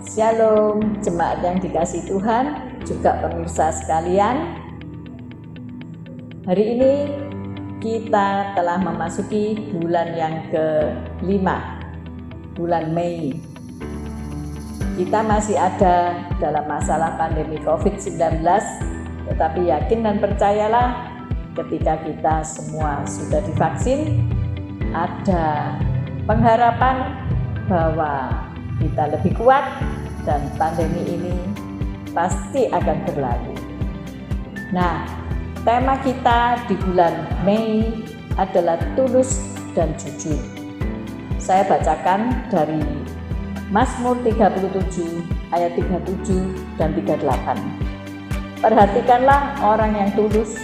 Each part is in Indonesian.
Shalom, jemaat yang dikasihi Tuhan, juga pemirsa sekalian. Hari ini kita telah memasuki bulan yang ke-5, bulan Mei. Kita masih ada dalam masalah pandemi COVID-19, tetapi yakin dan percayalah ketika kita semua sudah divaksin, ada pengharapan bahwa kita lebih kuat dan pandemi ini pasti akan berlalu. Nah, tema kita di bulan Mei adalah tulus dan jujur. Saya bacakan dari Mazmur 37 ayat 37 dan 38. Perhatikanlah orang yang tulus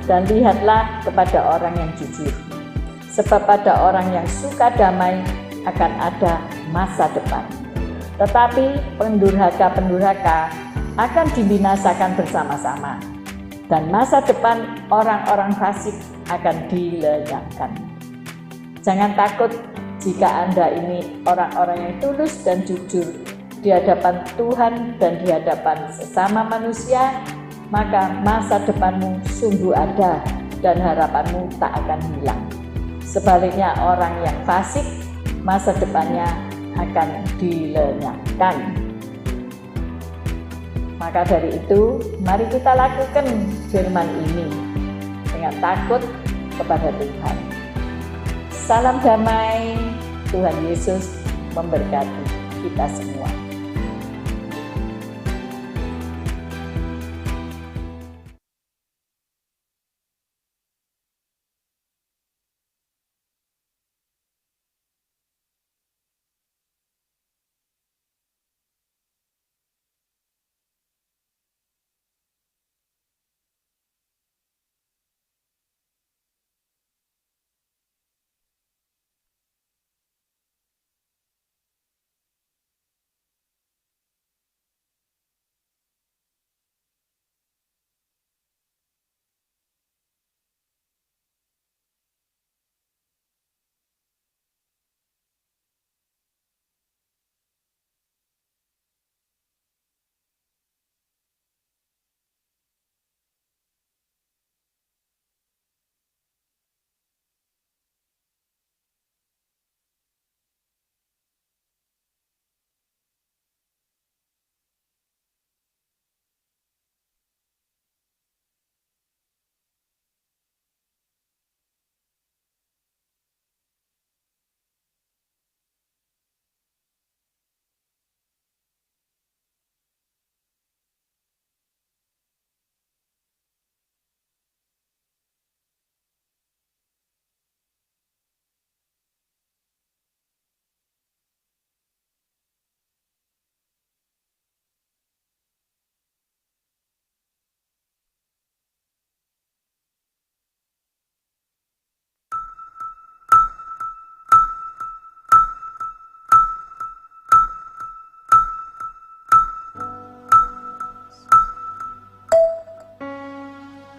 dan lihatlah kepada orang yang jujur. Sebab pada orang yang suka damai akan ada masa depan. Tetapi pendurhaka-pendurhaka akan dibinasakan bersama-sama, dan masa depan orang-orang fasik akan dilenyapkan. Jangan takut jika Anda ini orang-orang yang tulus dan jujur di hadapan Tuhan dan di hadapan sesama manusia, maka masa depanmu sungguh ada dan harapanmu tak akan hilang. Sebaliknya orang yang fasik, masa depannya akan dilenyapkan. Maka dari itu, mari kita lakukan firman ini dengan takut kepada Tuhan. Salam damai, Tuhan Yesus memberkati kita semua.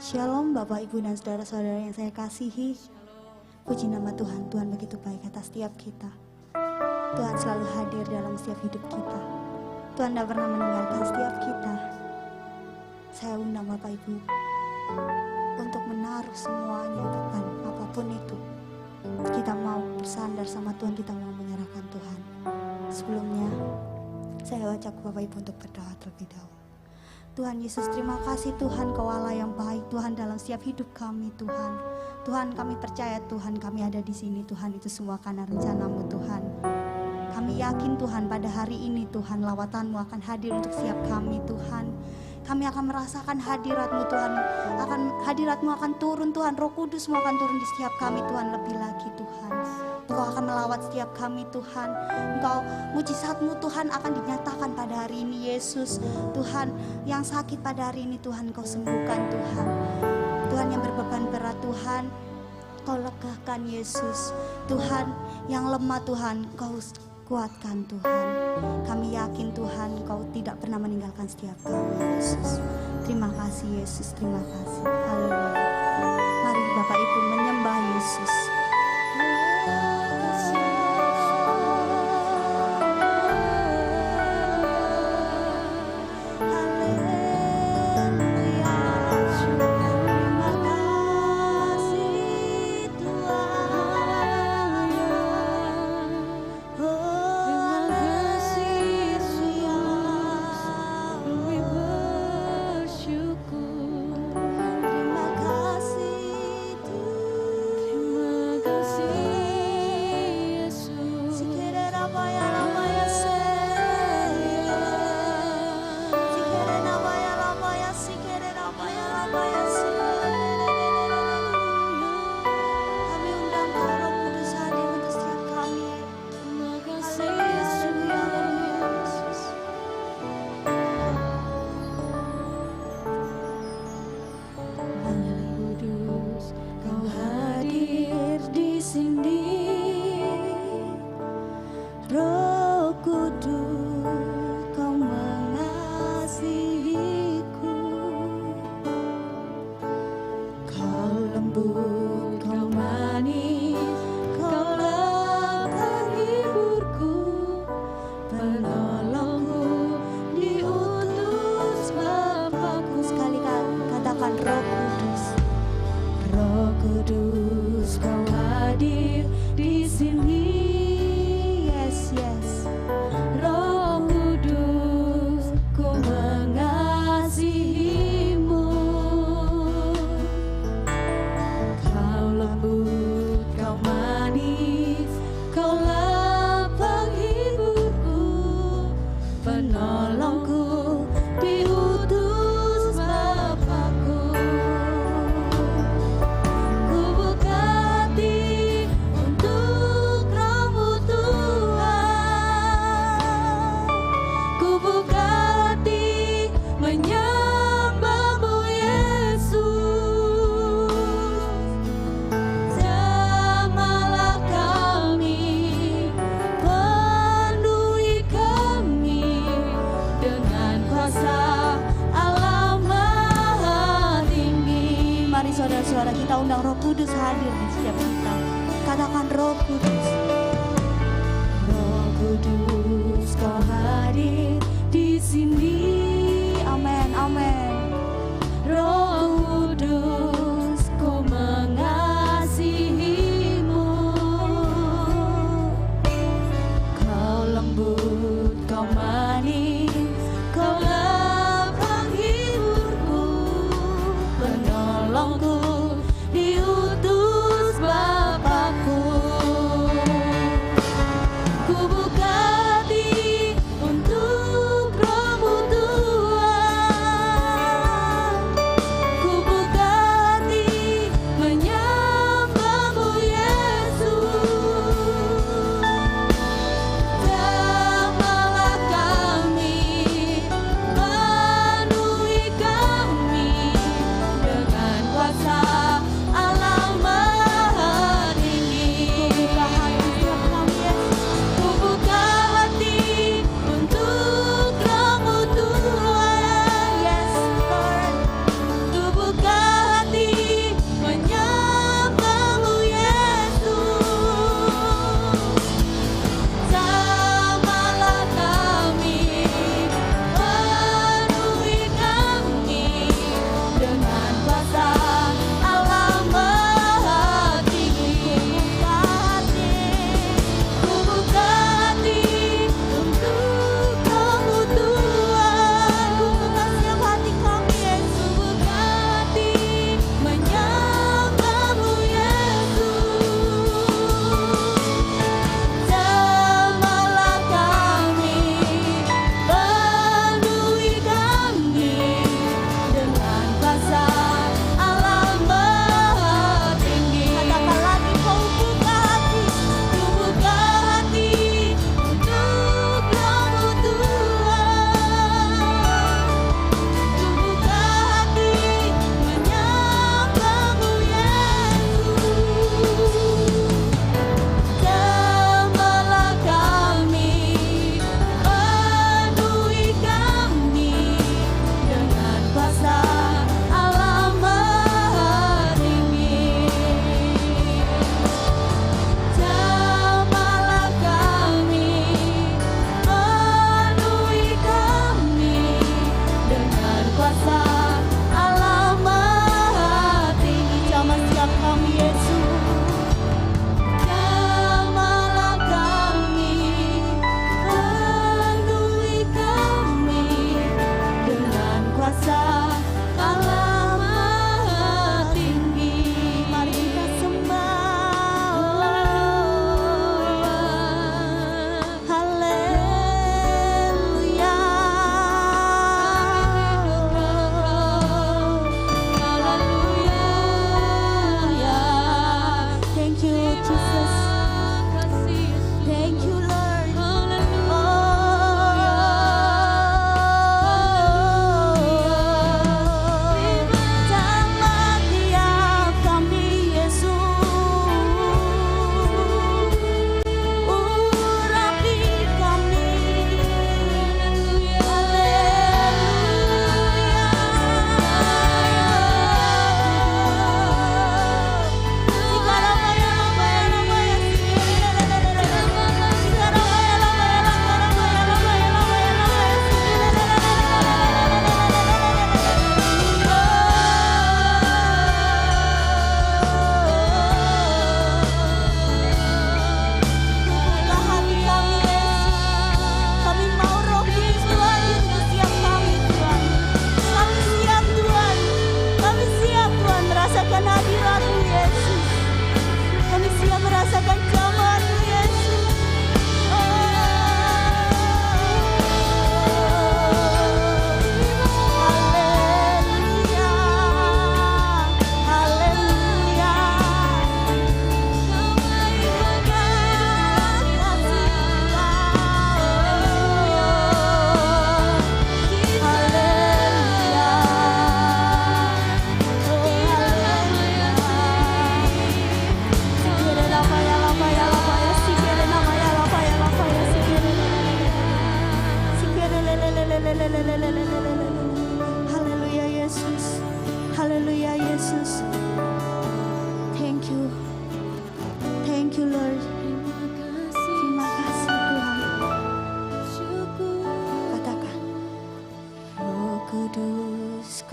Shalom Bapak Ibu dan Saudara-saudara yang saya kasihi. Puji nama Tuhan, Tuhan begitu baik atas setiap kita. Tuhan selalu hadir dalam setiap hidup kita. Tuhan tidak pernah meninggalkan setiap kita. Saya undang Bapak Ibu untuk menaruh semuanya Tuhan, apapun itu. Kita mau bersandar sama Tuhan, kita mau menyerahkan Tuhan. Sebelumnya saya ajak Bapak Ibu untuk berdoa terlebih dahulu. Tuhan Yesus, terima kasih Tuhan, Kau Allah yang baik Tuhan dalam setiap hidup kami Tuhan. Tuhan, kami percaya Tuhan, kami ada di sini Tuhan, itu semua karena rencana-Mu Tuhan. Kami yakin Tuhan pada hari ini Tuhan, lawatan-Mu akan hadir untuk setiap kami Tuhan. Kami akan merasakan hadirat-Mu Tuhan, hadirat-Mu akan turun Tuhan, Roh Kudus-Mu akan turun di setiap kami Tuhan, lebih lagi Tuhan. Engkau akan melawat setiap kami Tuhan. Engkau, mujizat-Mu Tuhan akan dinyatakan pada hari ini Yesus. Tuhan, yang sakit pada hari ini Tuhan Kau sembuhkan Tuhan. Tuhan yang berbeban berat Tuhan, Kau legakan Yesus. Tuhan yang lemah Tuhan, Kau kuatkan Tuhan. Kami yakin Tuhan Kau tidak pernah meninggalkan setiap kami Yesus. Terima kasih Yesus, terima kasih. Haleluya. Mari Bapak Ibu menyembah Yesus. penolongku, diutus Bapakku. Ku buka hati untuk Roh-Mu Tuhan, ku buka hati menyembah-Mu Yesus. Jamalah kami, penuhi kami dengan kuasa Allah Maha Tinggi. Mari saudara-saudara, kita undang Roh Kudus hadir di setiap kita. Katakan, Roh Kudus. Roh Kudus, Kau hadir di sini. Amin, amin. Roh Kudus, Ku mengasihi-Mu. Kau lembut, Kau manis, Kau lapang hiburku, penolongku, diutus Bapakku.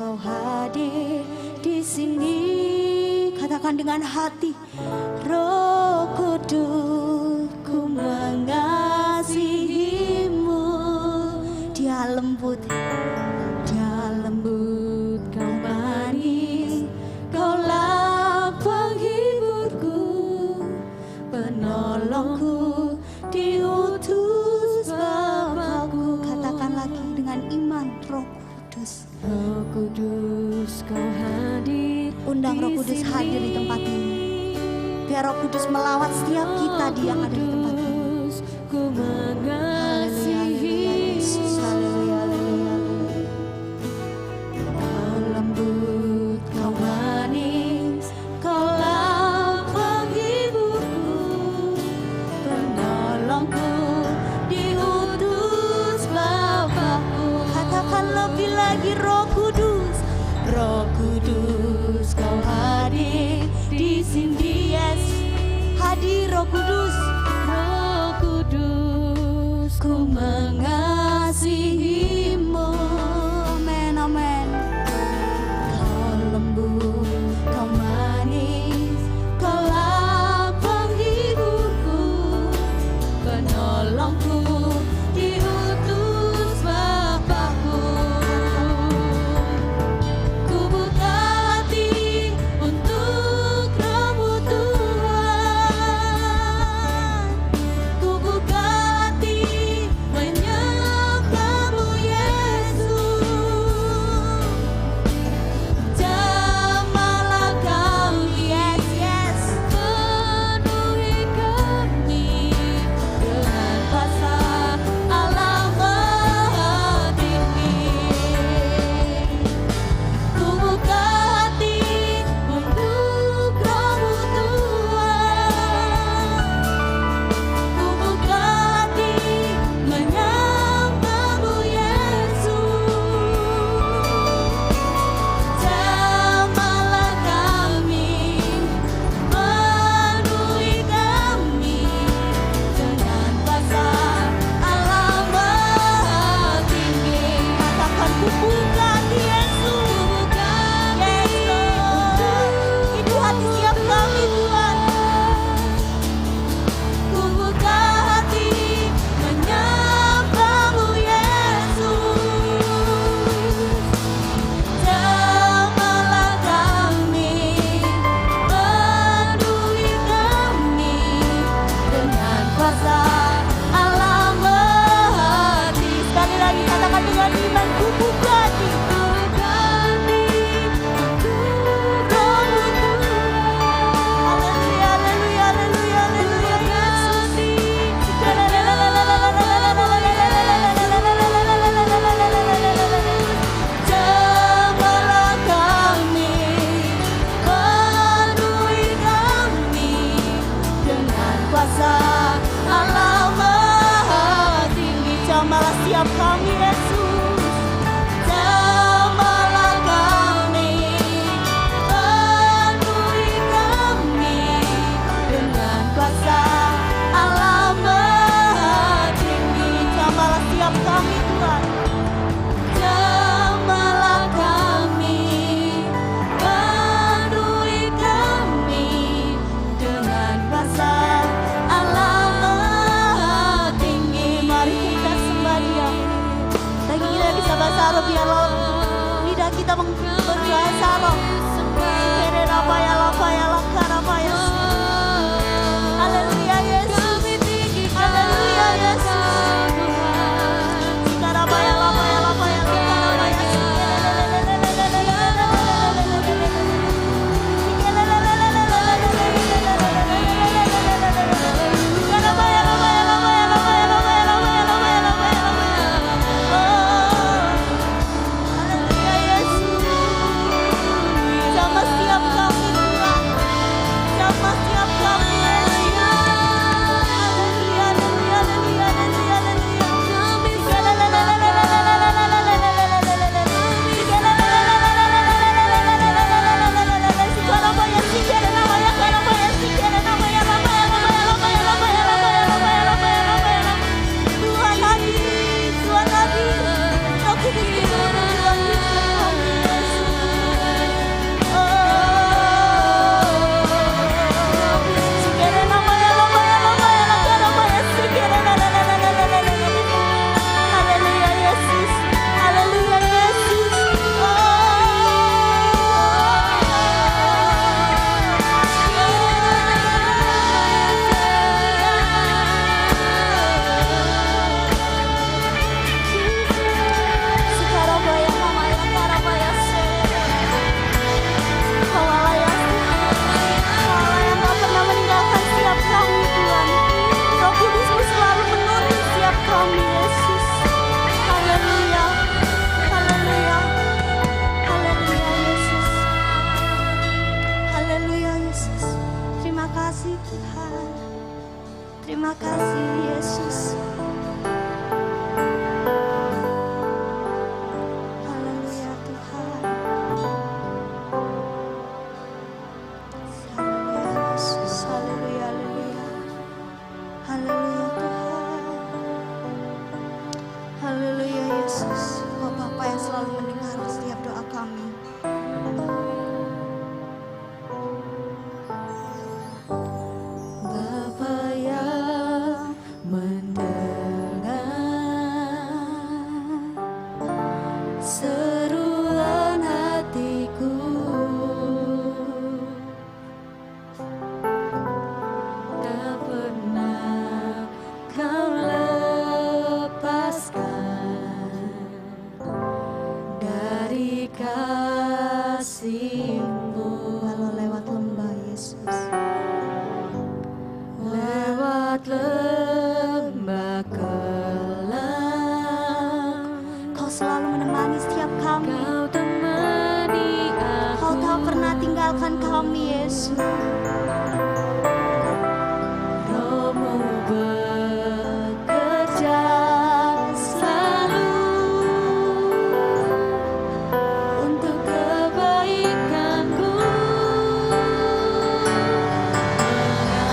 Kau hadir di sini. Katakan dengan hati, Roh Kudus, ku mengasihimu. Dia lembut, kau manis, kaulah penghiburku, penolongku, diutus Bapakku. Katakan lagi dengan iman, Roh Kudus, kau hadir. Undang Roh Kudus hadir di tempat ini. Biar Roh Kudus melawat setiap kita yang ada di tempat ini. Ku mengasihi Yesus. Haleluya, haleluya. Kau lembut, kau manis, kaulah penghiburku, penolongku, diutus Bapakku. Katakan lebih lagi, Roh Kudus, kau hadir di sini. Yes, hadir Roh Kudus, ku mengasihimu. Amen, amen. Kau lembut, kau manis, kaulah penghiburku, penolongku, diutus Bapakku. Ku buka hati untuk Roh-Mu Tuhan. Ku buka hati menyembah-Mu Yesus. Jamahlah kami, yes, yes. Penuhi kami dengan kuasa Allah Maha Tinggi. Ku buka hati untuk Roh-Mu Tuhan. Ku buka hati menyembah-Mu Yesus. Jamahlah kami, penuhi kami dengan kuasa Allah Maha Tinggi. Katakan, ku buka hati Yesus. Yes, Lord. Itu hati siap kami, Tuhan. Ku buka hati menyembah-Mu Yesus. Jamahlah kami, penuhi kami dengan kuasa Allah Maha Tinggi. Sekali lagi katakan dengan iman, ku buka hati. Haleluya, haleluya, haleluya, haleluya, Yesus. Jamahlah kami, penuhi kami dengan kuasa Allah Maha Tinggi. Jamahlah setiap kami, Yesus. Jamahlah kami, penuhi kami dengan kuasa Allah Maha Tinggi. Jamahlah setiap kami, Tuhan. Jamahlah kami, penuhi kami dengan kuasa Allah Maha Tinggi. Mari kita sembah Dia. Lagi kita bisa bahasa Arab, biar lidah kita berbahasa Arab. Kere rapaya lapaya lakarapaya. Haleluya, Yesus. Haleluya, Yesus. Karapaya lapaya lapaya lakarapaya. Karapaya lapaya lapaya lapaya lapaya lapaya lapaya lapaya lapaya. Haleluya, Yesus. seruan hatiku. Tak pernah kau lepaskan dari kasih-Mu. Walau lewat lembah Yesus, lewat lembah kelam, Kau selalu menemani setiap kami. Kau temani aku. Kau tak pernah tinggalkan kami, Yesus. Roh-Mu bekerja selalu untuk kebaikanku,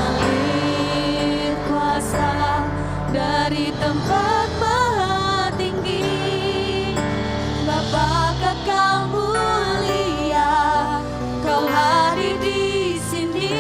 mengalir kuasa dari tempat maha tinggi. Bapa Kekal mulia, Kau hadir di sini.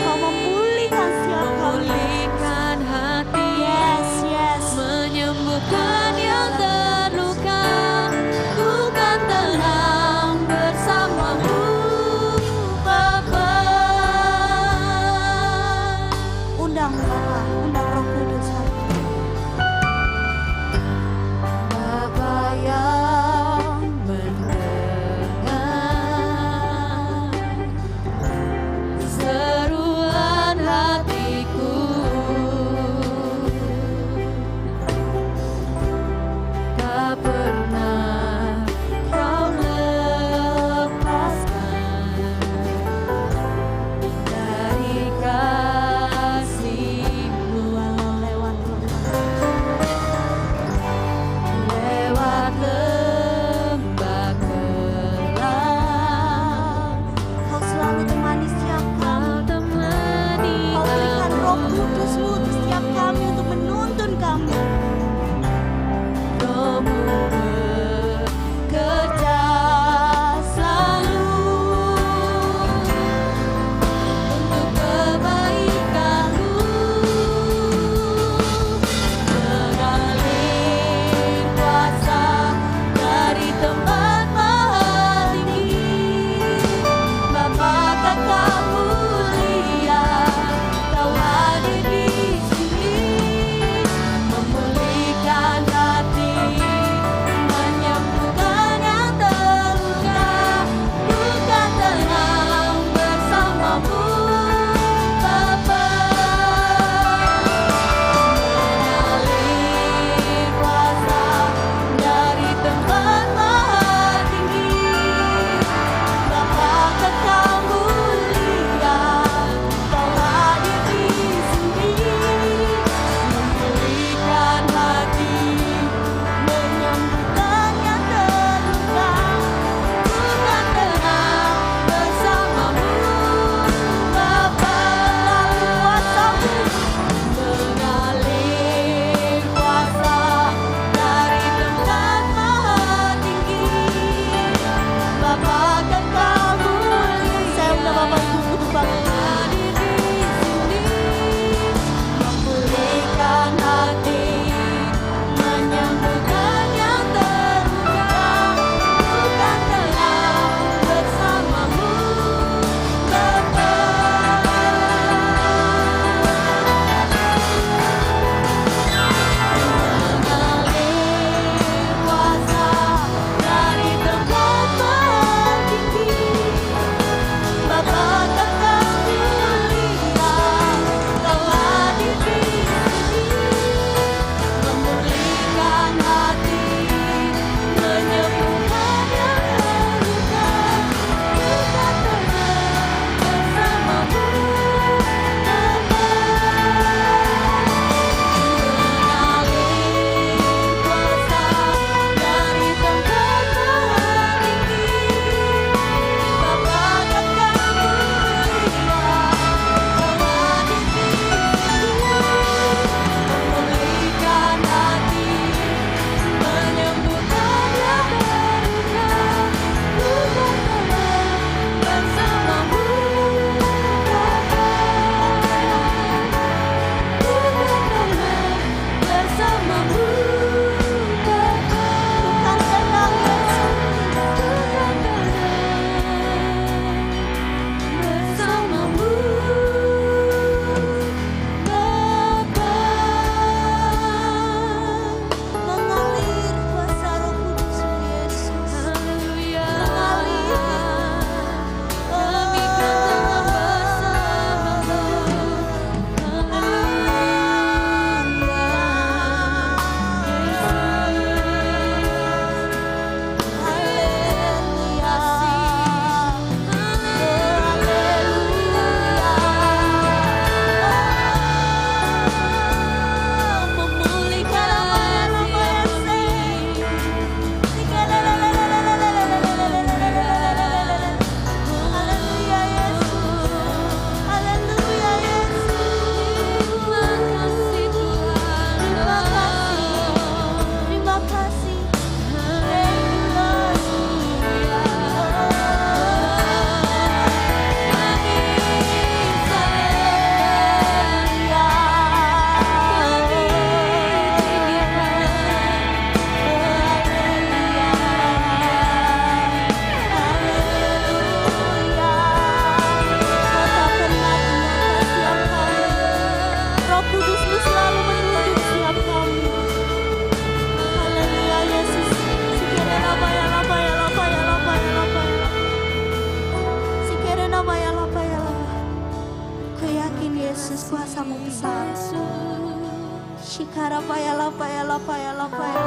Shikara paya la paya la paya la paya.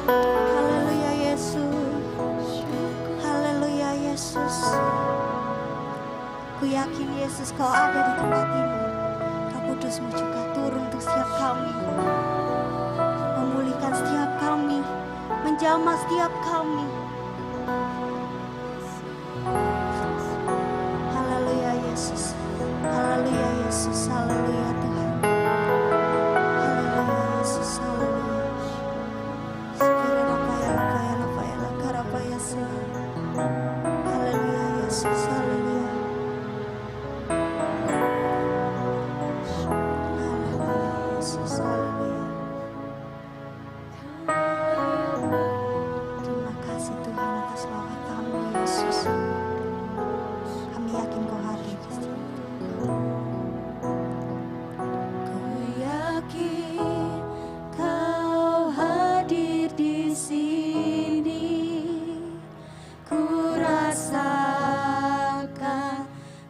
Haleluya Yesus. Haleluya Yesus. Ku yakin Yesus kau ada di tempat ini. Roh Kudus-Mu juga turun untuk setiap kami, memulihkan setiap kami, menjamah setiap kami. Haleluya Yesus. Haleluya Yesus. Haleluya Tuhan. Haleluya Yesus. Haleluya. Sekiranya lapaya lapaya lapaya lakarapaya sih. Haleluya Yesus. Haleluya. Haleluya Yesus. Haleluya. Terima kasih Tuhan atas lawatan-Mu Yesus. Kami yakin Kau hadir di sini. Ku yakin Kau hadir di sini. Ku rasakan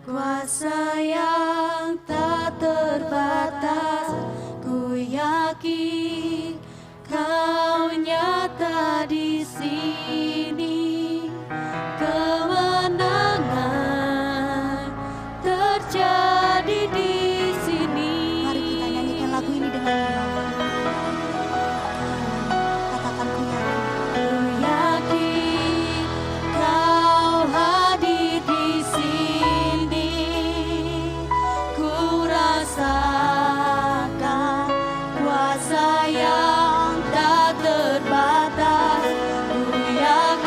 kuasa yang tak terbatas. Ku yakin Kau nyata di sini. Kemenangan terjadi di sini. Mari kita nyanyikan lagu ini dengan katakan ku yakin. Ku yakin Kau hadir di sini. Ku rasakan kuasa yang tak terbatas. Ku yakin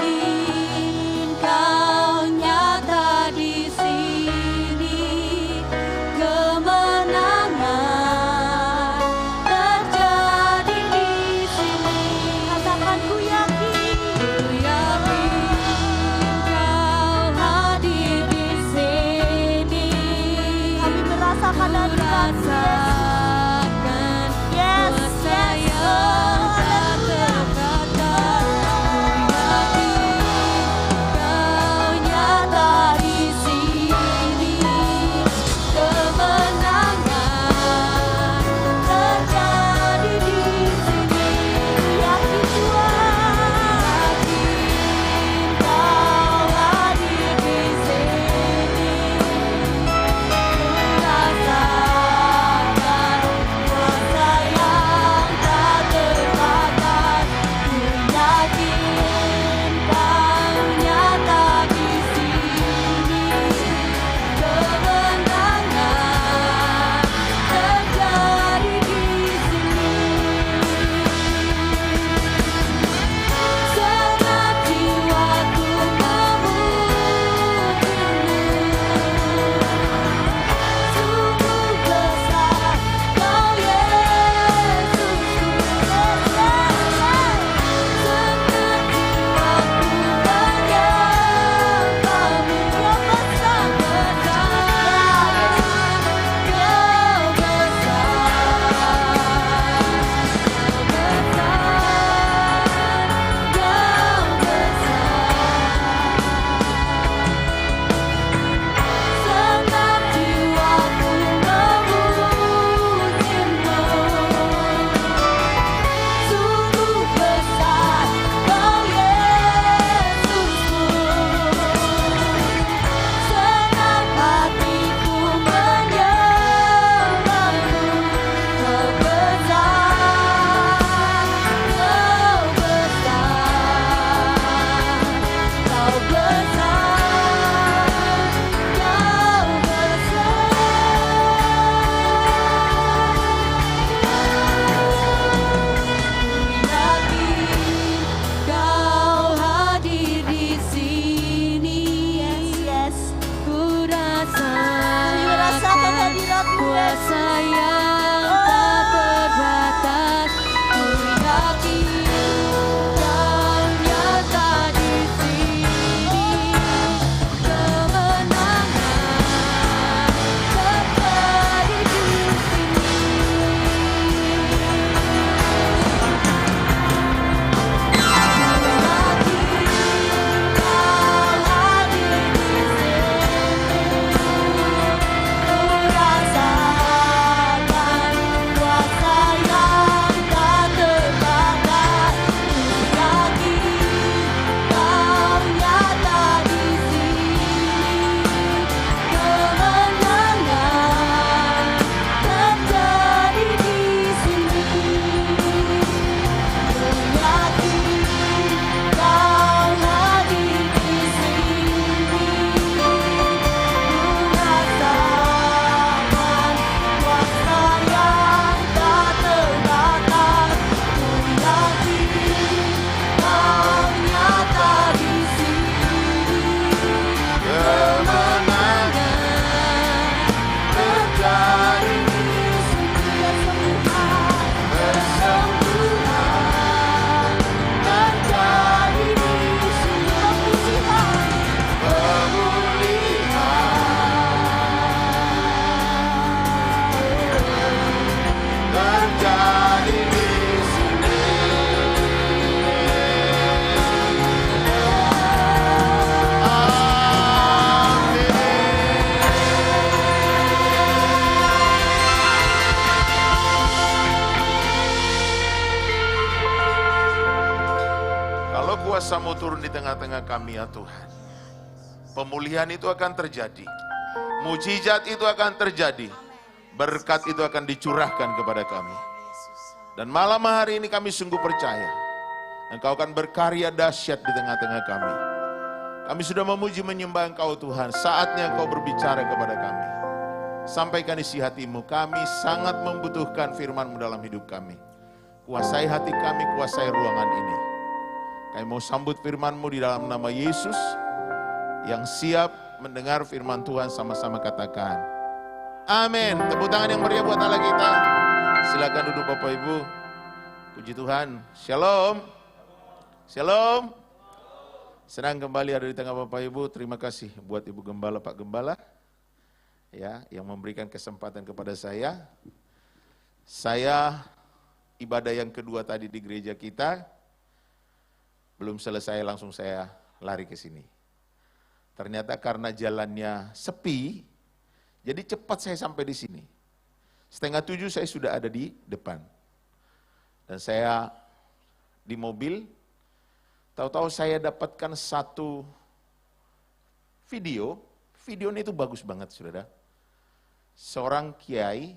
kuasa-Mu turun di tengah-tengah kami ya Tuhan. Pemulihan itu akan terjadi. Mujizat itu akan terjadi. Berkat itu akan dicurahkan kepada kami. Dan malam hari ini kami sungguh percaya Engkau akan berkarya dahsyat di tengah-tengah kami. Kami sudah memuji menyembah Engkau Tuhan. Saatnya Engkau berbicara kepada kami. Sampaikan isi hati-Mu. Kami sangat membutuhkan firman-Mu dalam hidup kami. Kuasai hati kami, kuasai ruangan ini. Kami mau sambut firman-Mu di dalam nama Yesus. Yang siap mendengar firman Tuhan sama-sama katakan amin. Tepuk tangan yang meriah buat Allah kita. Silakan duduk Bapak Ibu. Puji Tuhan. Shalom. Shalom. Senang kembali ada di tengah Bapak Ibu. Terima kasih buat Ibu Gembala, Pak Gembala ya, yang memberikan kesempatan kepada saya. Saya ibadah yang kedua tadi di gereja kita. Belum selesai langsung saya lari ke sini. Ternyata karena jalannya sepi, jadi cepat saya sampai di sini. 6:30 saya sudah ada di depan. Dan saya di mobil, tahu-tahu saya dapatkan satu video. Videonya itu bagus banget, saudara. Seorang kiai,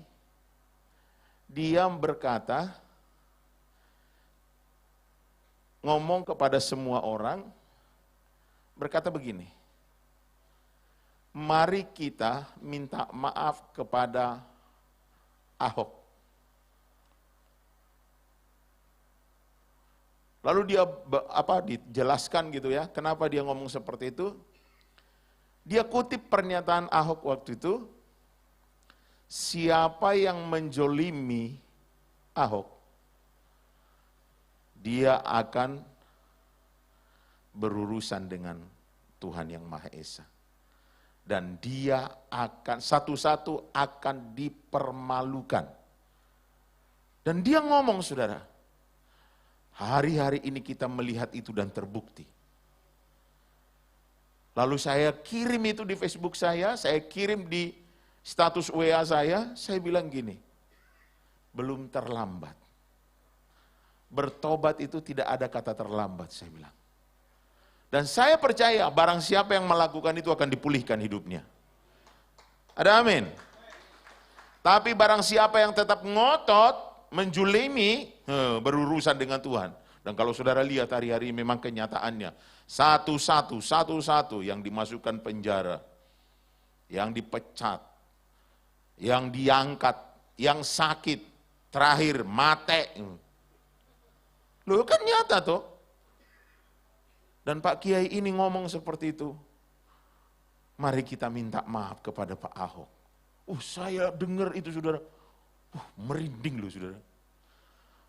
dia berkata, ngomong kepada semua orang, berkata begini, mari kita minta maaf kepada Ahok. Lalu dia dijelaskan gitu ya, kenapa dia ngomong seperti itu. Dia kutip pernyataan Ahok waktu itu, siapa yang menjolimi Ahok, dia akan berurusan dengan Tuhan yang Maha Esa. Dan dia akan satu-satu akan dipermalukan. Dan dia ngomong, saudara, hari-hari ini kita melihat itu dan terbukti. Lalu saya kirim itu di Facebook saya kirim di status WA saya bilang gini, belum terlambat. Bertobat itu tidak ada kata terlambat, saya bilang. Dan saya percaya barang siapa yang melakukan itu akan dipulihkan hidupnya. Ada amin. Tapi barang siapa yang tetap ngotot, menjulimi, berurusan dengan Tuhan. Dan kalau saudara lihat hari-hari memang kenyataannya, satu-satu yang dimasukkan penjara, yang dipecat, yang diangkat, yang sakit, terakhir mati. Loh kan nyata toh. Dan Pak Kiai ini ngomong seperti itu. Mari kita minta maaf kepada Pak Ahok. Saya dengar itu saudara. Merinding loh saudara.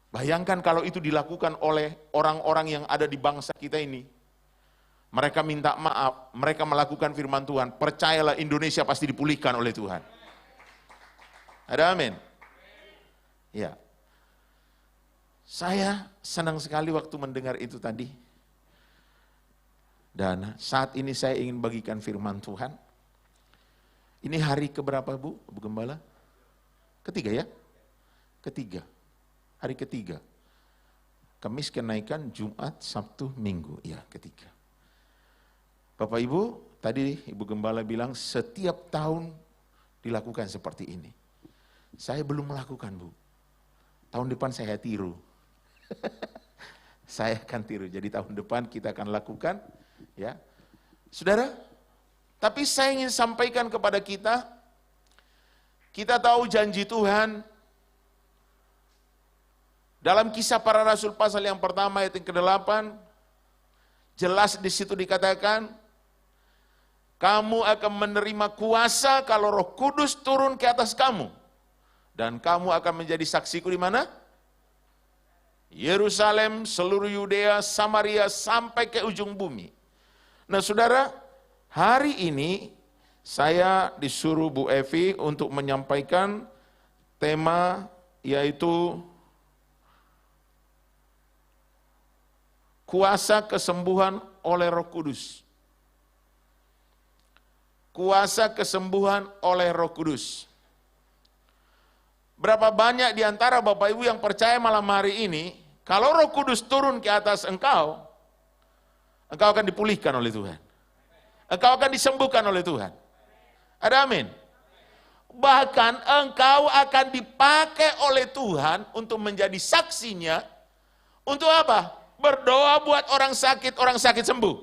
Bayangkan kalau itu dilakukan oleh orang-orang yang ada di bangsa kita ini. Mereka minta maaf, mereka melakukan firman Tuhan. Percayalah Indonesia pasti dipulihkan oleh Tuhan. Ada amin? Ya. Saya senang sekali waktu mendengar itu tadi. Dan saat ini saya ingin bagikan firman Tuhan. Ini hari keberapa Bu Gembala? Ketiga ya? Ketiga. Hari ketiga. Kamis kenaikan, Jumat, Sabtu, Minggu. Ya, ketiga. Bapak Ibu, tadi Ibu Gembala bilang setiap tahun dilakukan seperti ini. Saya belum melakukan Bu. Tahun depan saya tiru. Saya akan tiru. Jadi tahun depan kita akan lakukan. Ya, saudara, tapi saya ingin sampaikan kepada kita tahu janji Tuhan dalam Kisah Para Rasul pasal yang pertama ayat yang ke-8, jelas di situ dikatakan, kamu akan menerima kuasa kalau Roh Kudus turun ke atas kamu, dan kamu akan menjadi saksiku di mana? Yerusalem, seluruh Yudea, Samaria, sampai ke ujung bumi. Nah saudara, hari ini saya disuruh Bu Evi untuk menyampaikan tema yaitu kuasa kesembuhan oleh Roh Kudus. Kuasa kesembuhan oleh Roh Kudus. Berapa banyak di antara Bapak Ibu yang percaya malam hari ini, kalau Roh Kudus turun ke atas engkau, Engkau akan dipulihkan oleh Tuhan. Engkau akan disembuhkan oleh Tuhan. Ada amin? Bahkan engkau akan dipakai oleh Tuhan untuk menjadi saksinya. Untuk apa? Berdoa buat orang sakit sembuh.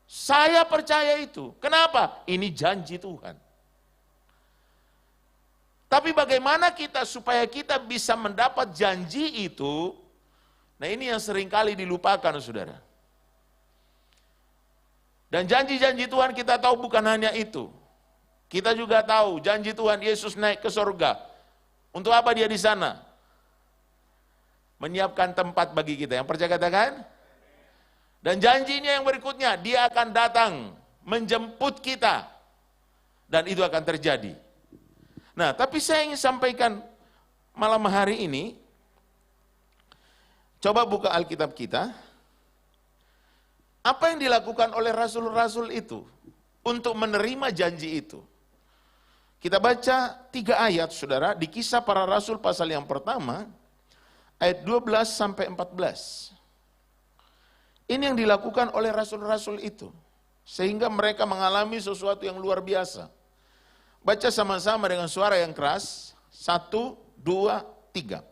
Saya percaya itu. Kenapa? Ini janji Tuhan. Tapi bagaimana kita supaya kita bisa mendapat janji itu? Nah, ini yang seringkali dilupakan, saudara. Dan janji-janji Tuhan kita tahu bukan hanya itu. Kita juga tahu janji Tuhan Yesus naik ke surga. Untuk apa dia di sana? Menyiapkan tempat bagi kita. Yang percaya katakan? Dan janjinya yang berikutnya, dia akan datang menjemput kita. Dan itu akan terjadi. Nah, tapi saya ingin sampaikan malam hari ini, coba buka Alkitab kita. Apa yang dilakukan oleh rasul-rasul itu untuk menerima janji itu? Kita baca 3 ayat, saudara, di Kisah Para Rasul pasal yang pertama, ayat 12 sampai 14. Ini yang dilakukan oleh rasul-rasul itu, sehingga mereka mengalami sesuatu yang luar biasa. Baca sama-sama dengan suara yang keras, 1, 2, 3.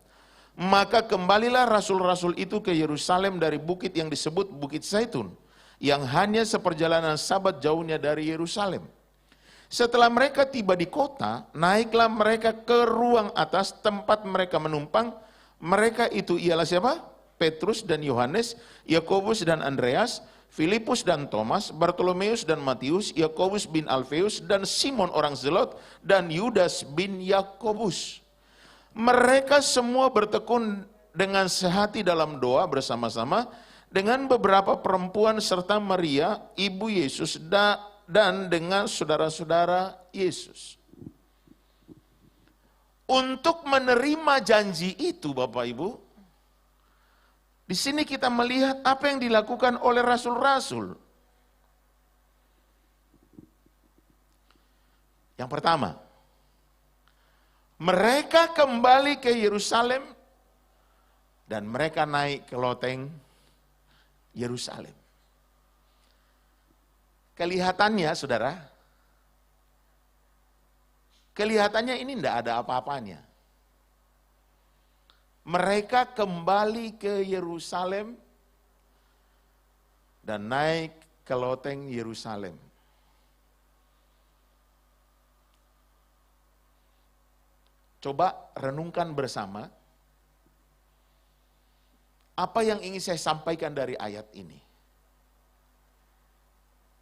Maka kembalilah rasul-rasul itu ke Yerusalem dari bukit yang disebut Bukit Zaitun, yang hanya seperjalanan Sabat jauhnya dari Yerusalem. Setelah mereka tiba di kota, naiklah mereka ke ruang atas tempat mereka menumpang. Mereka itu ialah siapa? Petrus dan Yohanes, Yakobus dan Andreas, Filipus dan Thomas, Bartolomeus dan Matius, Yakobus bin Alfeus dan Simon orang Zelot, dan Yudas bin Yakobus. Mereka semua bertekun dengan sehati dalam doa bersama-sama dengan beberapa perempuan serta Maria, ibu Yesus, dan dengan saudara-saudara Yesus. Untuk menerima janji itu, Bapak Ibu, di sini kita melihat apa yang dilakukan oleh rasul-rasul. Yang pertama, mereka kembali ke Yerusalem dan mereka naik ke loteng Yerusalem. Kelihatannya, saudara, kelihatannya ini tidak ada apa-apanya. Mereka kembali ke Yerusalem dan naik ke loteng Yerusalem. Coba renungkan bersama, apa yang ingin saya sampaikan dari ayat ini.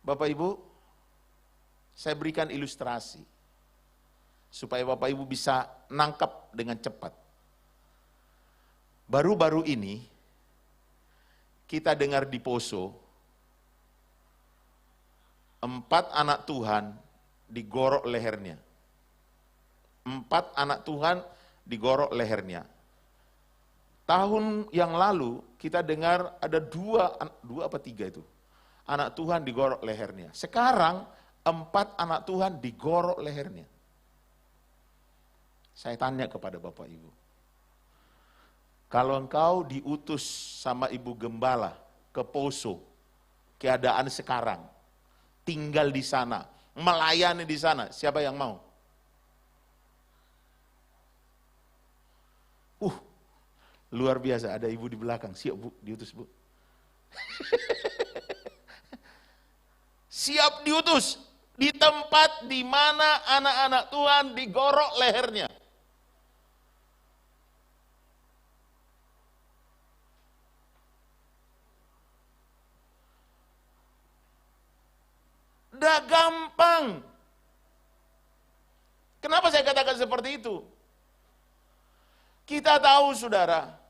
Bapak Ibu, saya berikan ilustrasi, supaya Bapak Ibu bisa nangkap dengan cepat. Baru-baru ini, kita dengar di Poso, 4 anak Tuhan digorok lehernya. 4 anak Tuhan digorok lehernya. Tahun yang lalu kita dengar ada 2 apa 3 itu, anak Tuhan digorok lehernya. Sekarang 4 anak Tuhan digorok lehernya. Saya tanya kepada Bapak Ibu, kalau engkau diutus sama Ibu Gembala ke Poso, keadaan sekarang, tinggal di sana, melayani di sana, siapa yang mau? Luar biasa, ada ibu di belakang, siap Bu, diutus Bu. Siap diutus di tempat di mana anak-anak Tuhan digorok lehernya. Dah gampang. Kenapa saya katakan seperti itu? Kita tahu, saudara,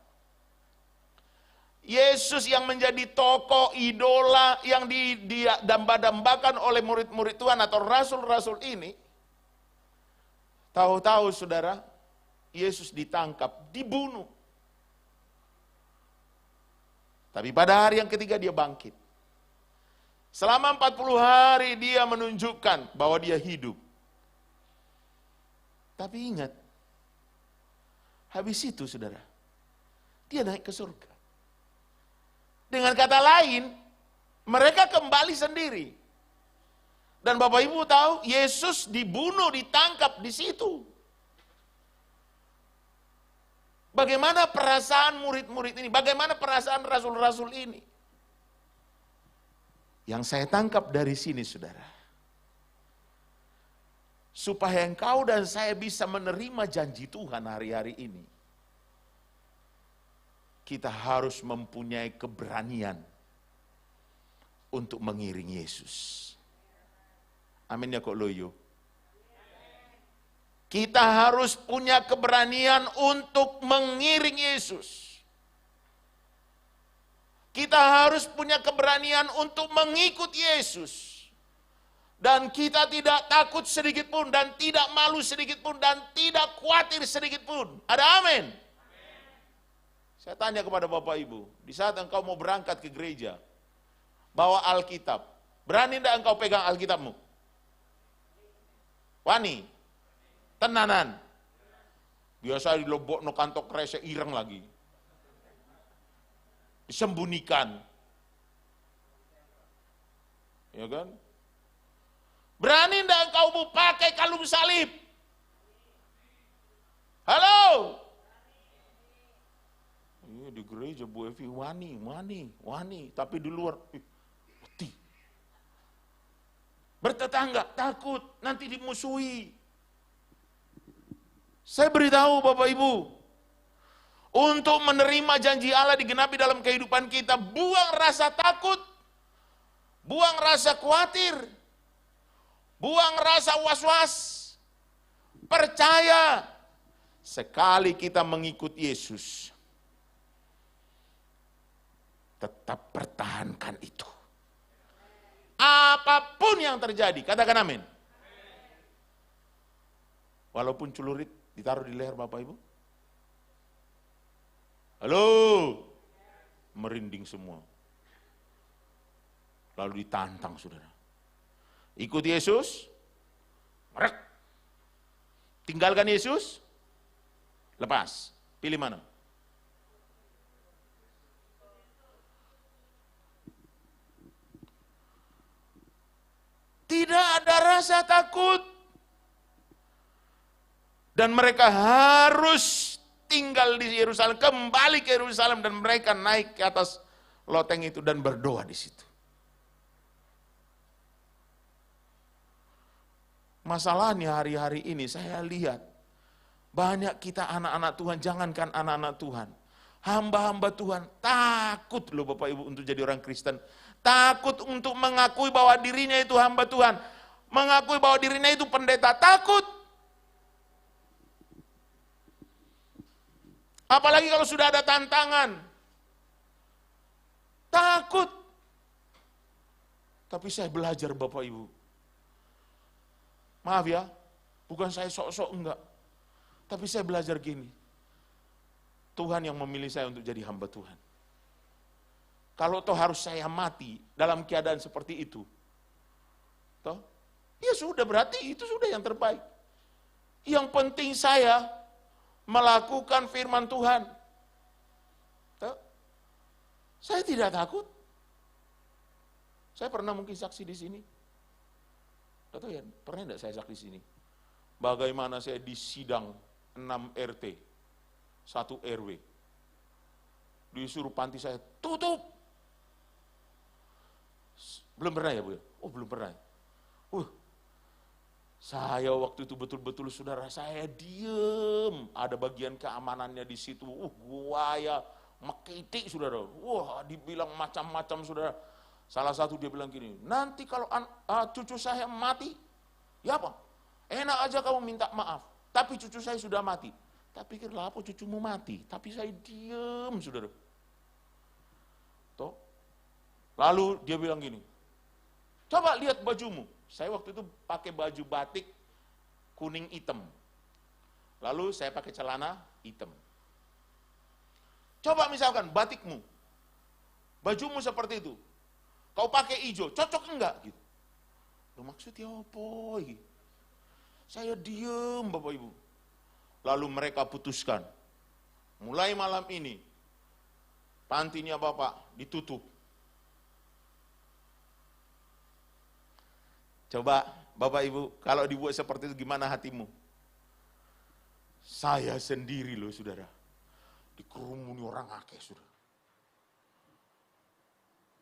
Yesus yang menjadi tokoh idola yang didamba-dambakan oleh murid-murid Tuhan atau rasul-rasul ini, tahu-tahu, saudara, Yesus ditangkap, dibunuh. Tapi pada hari yang ketiga dia bangkit. Selama 40 hari dia menunjukkan bahwa dia hidup. Tapi ingat, habis itu, saudara, dia naik ke surga. Dengan kata lain, mereka kembali sendiri. Dan Bapak Ibu tahu, Yesus dibunuh, ditangkap di situ. Bagaimana perasaan murid-murid ini? Bagaimana perasaan rasul-rasul ini? Yang saya tangkap dari sini, saudara. Supaya engkau dan saya bisa menerima janji Tuhan hari-hari ini. Kita harus mempunyai keberanian untuk mengiring Yesus. Amin ya kok loyo. Kita harus punya keberanian untuk mengiring Yesus. Kita harus punya keberanian untuk mengikut Yesus. Dan kita tidak takut sedikit pun, dan tidak malu sedikit pun, dan tidak khawatir sedikit pun. Ada amin? Saya tanya kepada Bapak Ibu, di saat engkau mau berangkat ke gereja, bawa Alkitab. Berani tidak engkau pegang Alkitabmu? Wani? Tenanan? Biasa di lobok no kantok rese ireng lagi. Disembunyikan. Ya kan? Berani tidak engkau mau pakai kalung salib? Halo? Iya di gereja Bu Evi, wani. Tapi di luar, putih. Bertetangga, takut, nanti dimusuhi. Saya beritahu Bapak Ibu, untuk menerima janji Allah digenapi dalam kehidupan kita, buang rasa takut, buang rasa khawatir, buang rasa was-was. Percaya, sekali kita mengikut Yesus, tetap pertahankan itu. Apapun yang terjadi, katakan amin. Walaupun celurit ditaruh di leher Bapak Ibu. Halo, merinding semua. Lalu ditantang saudara. Ikut Yesus, merek. Tinggalkan Yesus, lepas. Pilih mana? Tidak ada rasa takut. Dan mereka harus tinggal di Yerusalem, kembali ke Yerusalem, dan mereka naik ke atas loteng itu dan berdoa di situ. Masalahnya hari-hari ini saya lihat banyak kita anak-anak Tuhan, jangankan anak-anak Tuhan, hamba-hamba Tuhan takut loh Bapak Ibu untuk jadi orang Kristen. Takut untuk mengakui bahwa dirinya itu hamba Tuhan, mengakui bahwa dirinya itu pendeta, takut. Apalagi kalau sudah ada tantangan. Takut. Tapi saya belajar Bapak Ibu. Maaf ya, bukan saya sok-sok enggak. Tapi saya belajar gini. Tuhan yang memilih saya untuk jadi hamba Tuhan. Kalau toh harus saya mati dalam keadaan seperti itu. Toh, ya sudah, berarti itu sudah yang terbaik. Yang penting saya melakukan firman Tuhan. Tuh. Saya tidak takut. Saya pernah mungkin saksi di sini. Tahu ya, pernah enggak saya saksi di sini? Bagaimana saya di sidang 6 RT, 1 RW. Disuruh panti saya tutup. Belum pernah ya Bu? Oh belum pernah. Saya waktu itu betul-betul saudara, saya diem. Ada bagian keamanannya di situ. Buaya, mekitik saudara. Wah, dibilang macam-macam saudara. Salah satu dia bilang gini, nanti kalau cucu saya mati, ya apa? Enak aja kamu minta maaf. Tapi cucu saya sudah mati. Tak pikirlah apa cucumu mati. Tapi saya diem saudara. Toh. Lalu dia bilang gini, coba lihat bajumu. Saya waktu itu pakai baju batik kuning hitam. Lalu saya pakai celana hitam. Coba misalkan batikmu, bajumu seperti itu. Kau pakai hijau, cocok enggak? Gitu. Loh maksudnya apa? Saya diem Bapak Ibu. Lalu mereka putuskan, mulai malam ini, Pantinya Bapak ditutup. Coba Bapak Ibu, kalau dibuat seperti itu gimana hatimu? Saya sendiri loh saudara, dikerumuni orang akeh saudara.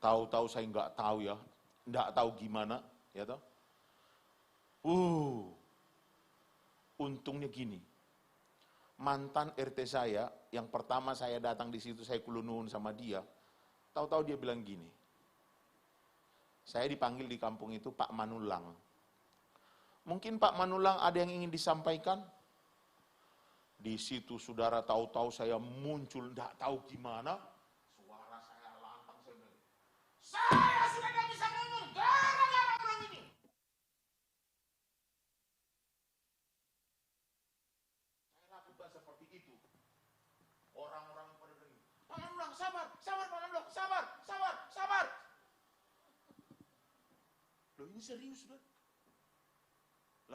Tahu-tahu saya nggak tahu ya, nggak tahu gimana, ya toh. Untungnya gini, mantan RT saya, yang pertama saya datang di situ, saya kulunun sama dia, tahu-tahu dia bilang gini, saya dipanggil di kampung itu Pak Manulang. Mungkin Pak Manulang ada yang ingin disampaikan? Di situ saudara tahu-tahu saya muncul, tidak tahu gimana, suara saya lantang, saya bilang, saya sudah tidak bisa ngomong, gara-gara orang ini. Saya lakukan seperti itu. Orang-orang pada bilang, Pak Manulang, sabar, sabar Pak Manulang, sabar, sabar, sabar. Loh ini serius saudara.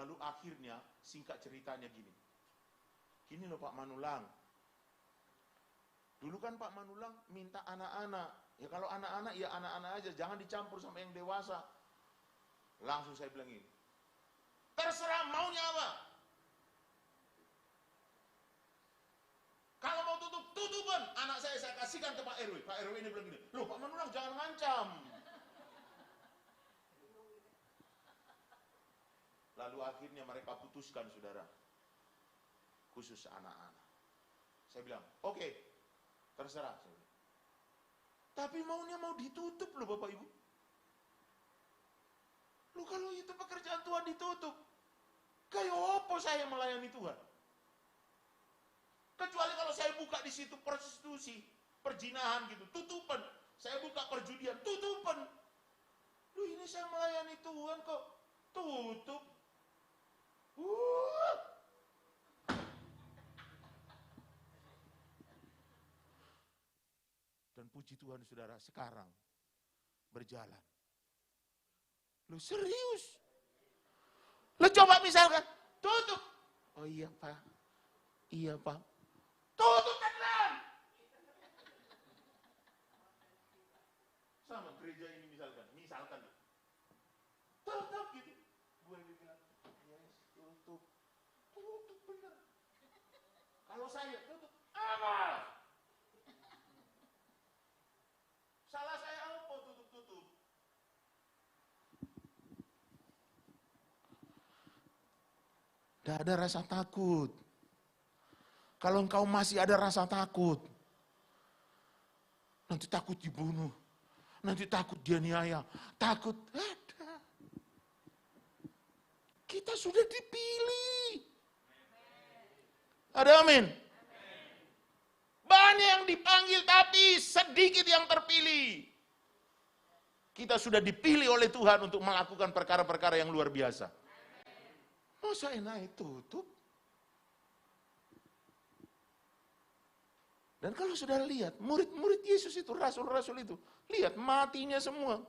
Lalu akhirnya singkat ceritanya gini. Gini loh Pak Manulang. Dulu kan Pak Manulang minta anak-anak. Ya kalau anak-anak ya anak-anak aja, jangan dicampur sama yang dewasa. Langsung saya bilang ini. Terserah maunya apa. Kalau mau tutup, tutupan. Anak saya kasihkan ke Pak RW. Pak RW ini bilang gini, loh Pak Manulang jangan ngancam. Lalu akhirnya mereka putuskan saudara, khusus anak-anak. Saya bilang, oke, terserah. Saya bilang. Tapi maunya mau ditutup loh Bapak Ibu. Loh kalau itu pekerjaan Tuhan ditutup, kayak apa saya melayani Tuhan? Kecuali kalau saya buka di situ prostitusi, perjinahan gitu, tutupan. Saya buka perjudian, tutupan. Loh ini saya melayani Tuhan kok tutup. Dan puji Tuhan saudara, sekarang berjalan. Lu serius? Lu coba misalkan, tutup. Oh iya Pak, iya Pak. Tutup kan? Sama gereja ini misalkan tutup gitu. Gue bilang, yes, tutup bener. Kalau saya tutup, apa? Salah saya apa tutup? Tidak ada rasa takut. Kalau engkau masih ada rasa takut, nanti takut dibunuh, nanti takut dianiaya, takut ada. Kita sudah dipilih. Ada amin. Banyak yang dipanggil tapi sedikit yang terpilih. Kita sudah dipilih oleh Tuhan untuk melakukan perkara-perkara yang luar biasa. Masa enak tutup? Dan kalau saudara lihat, murid-murid Yesus itu, rasul-rasul itu, lihat matinya semua.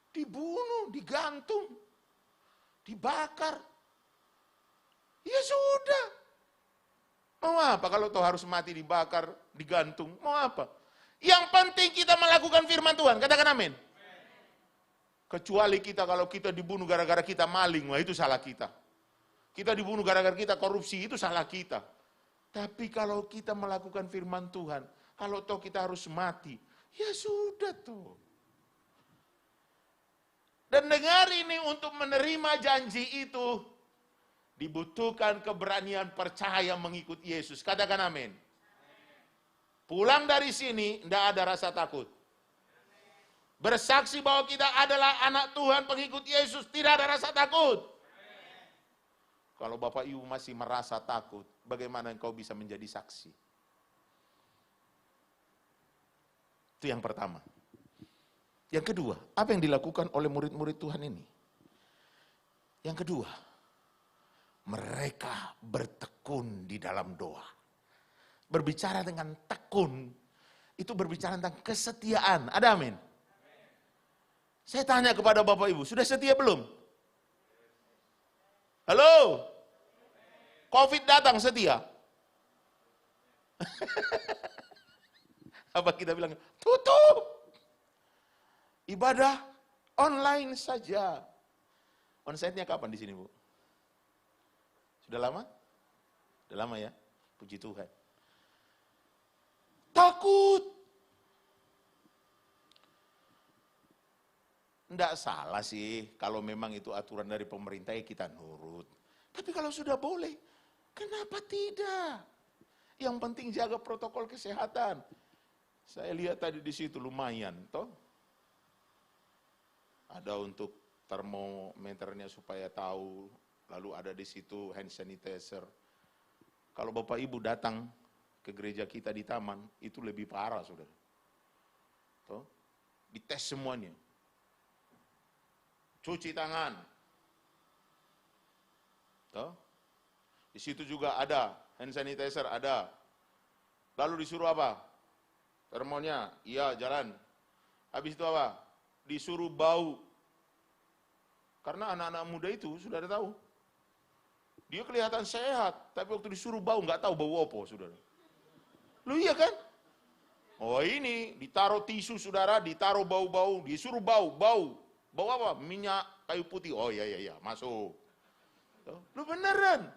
Dibunuh, digantung, dibakar. Ya sudah. Mau apa kalau toh harus mati, dibakar, digantung? Mau apa? Yang penting kita melakukan firman Tuhan. Katakan amin. Kecuali kita, kalau kita dibunuh gara-gara kita maling, wah itu salah kita. Kita dibunuh gara-gara kita korupsi, itu salah kita. Tapi kalau kita melakukan firman Tuhan, kalau toh kita harus mati, ya sudah tuh. Dan dengar ini, untuk menerima janji itu, dibutuhkan keberanian percaya mengikuti Yesus. Katakan amin. Pulang dari sini, tidak ada rasa takut. Bersaksi bahwa kita adalah anak Tuhan, pengikut Yesus, tidak ada rasa takut. Kalau Bapak Ibu masih merasa takut, bagaimana engkau bisa menjadi saksi? Itu yang pertama. Yang kedua, apa yang dilakukan oleh murid-murid Tuhan ini? Yang kedua, mereka bertekun di dalam doa. Berbicara dengan tekun, itu berbicara tentang kesetiaan. Ada amin? Saya tanya kepada Bapak Ibu, sudah setia belum? Halo? Covid datang, setia? Apa kita bilang, tutup. Ibadah online saja. Onsite-nya kapan di sini, Bu? Sudah lama? Sudah lama ya? Puji Tuhan. Takut. Enggak salah sih, kalau memang itu aturan dari pemerintah ya kita nurut. Tapi kalau sudah boleh, kenapa tidak? Yang penting jaga protokol kesehatan. Saya lihat tadi di situ lumayan, toh. Ada untuk termometernya supaya tahu, lalu ada di situ hand sanitizer. Kalau Bapak Ibu datang ke gereja kita di taman, itu lebih parah, saudara. Toh, dites semuanya. Cuci tangan. Toh, di situ juga ada hand sanitizer, ada. Lalu disuruh apa? Termonya, iya jalan. Habis itu apa? Disuruh bau. Karena anak-anak muda itu sudah ada tahu. Dia kelihatan sehat, tapi waktu disuruh bau nggak tahu bau apa, saudara. Lu iya kan? Oh ini ditaruh tisu, saudara, ditaruh bau-bau, disuruh bau. Bau apa? Minyak kayu putih. Oh iya, masuk. Tuh. Lu beneran,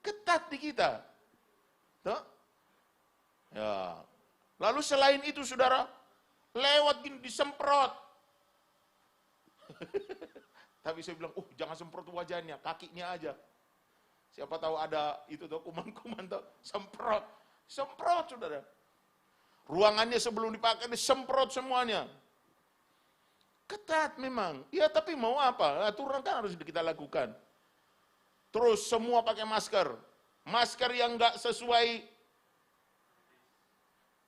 ketat di kita. Tuh. Ya. Lalu selain itu, saudara, lewat gini disemprot. Tapi saya bilang, jangan semprot wajahnya, kakinya aja. Siapa tahu ada itu tuh kuman-kuman tuh, semprot, saudara. Ruangannya sebelum dipakai disemprot semuanya. Ketat memang. Ya tapi mau apa? Aturan kan harus kita lakukan. Terus semua pakai masker. Masker yang enggak sesuai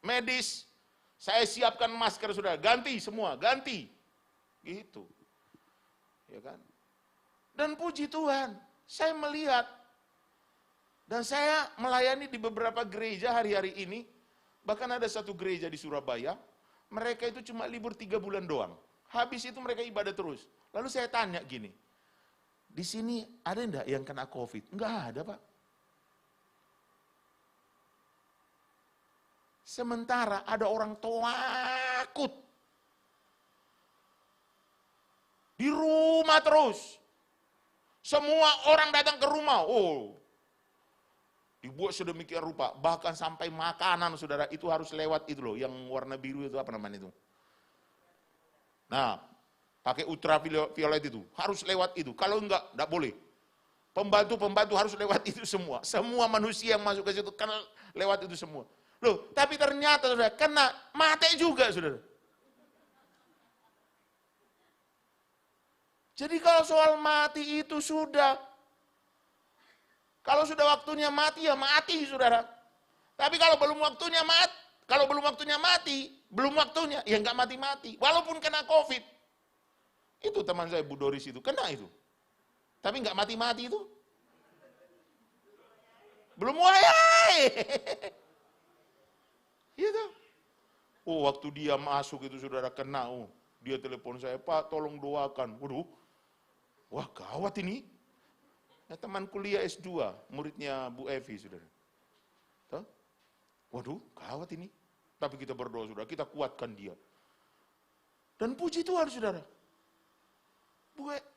medis, saya siapkan masker sudah, ganti semua, ganti. Gitu. Ya kan? Dan puji Tuhan, saya melihat dan saya melayani di beberapa gereja hari-hari ini. Bahkan ada satu gereja di Surabaya, mereka itu cuma libur 3 bulan doang. Habis itu mereka ibadah terus. Lalu saya tanya gini, di sini ada enggak yang kena COVID? Enggak ada, Pak. Sementara ada orang takut. Di rumah terus. Semua orang datang ke rumah. Dibuat sedemikian rupa. Bahkan sampai makanan, saudara, itu harus lewat itu loh. Yang warna biru itu apa namanya itu? Nah, pakai ultraviolet itu. Harus lewat itu. Kalau enggak boleh. Pembantu-pembantu harus lewat itu semua. Semua manusia yang masuk ke situ kan lewat itu semua. Loh, tapi ternyata saudara, kena mati juga, saudara. Jadi kalau soal mati itu sudah, kalau sudah waktunya mati ya mati, saudara. Tapi kalau belum waktunya mati, belum waktunya, ya enggak mati-mati. Walaupun kena COVID. Itu teman saya Bu Doris itu, kena itu. Tapi enggak mati-mati itu. Belum wayai. Gitu. Waktu dia masuk itu saudara kena, dia telepon saya, Pak tolong doakan. Waduh, wah gawat ini. Nah, teman kuliah S2, muridnya Bu Evi, saudara. Tuh? Waduh, gawat ini. Tapi kita berdoa, saudara, kita kuatkan dia. Dan puji Tuhan, saudara.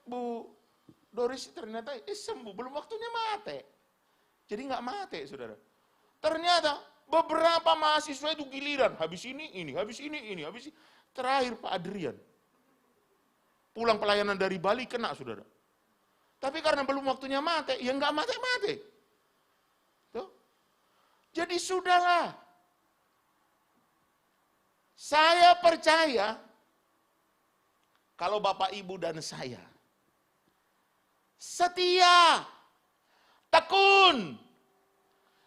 Bu Doris ternyata sembuh, belum waktunya mati. Jadi nggak mati, saudara. Ternyata beberapa mahasiswa itu giliran, habis ini. Terakhir Pak Adrian. Pulang pelayanan dari Bali kena, saudara. Tapi karena belum waktunya mati, ya nggak mati-mati. Tuh. Jadi sudahlah. Saya percaya, kalau Bapak Ibu dan saya, setia, tekun.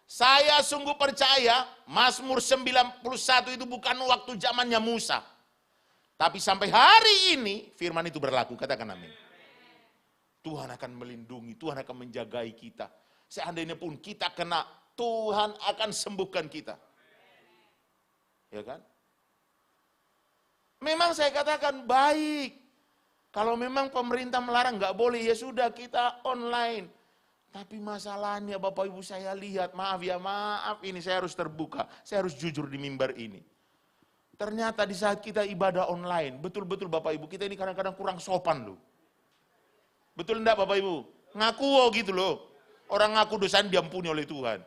Saya sungguh percaya Mazmur 91 itu bukan waktu zamannya Musa. Tapi sampai hari ini firman itu berlaku, katakan amin. Tuhan akan melindungi, Tuhan akan menjagai kita. Seandainya pun kita kena, Tuhan akan sembuhkan kita. Ya kan? Memang saya katakan baik. Kalau memang pemerintah melarang nggak boleh, ya sudah kita online. Tapi masalahnya Bapak Ibu saya lihat, maaf ini saya harus terbuka, saya harus jujur di mimbar ini. Ternyata di saat kita ibadah online, betul-betul Bapak Ibu, kita ini kadang-kadang kurang sopan loh. Betul enggak Bapak Ibu? Ngaku gitu loh. Orang ngaku dosa diampuni oleh Tuhan.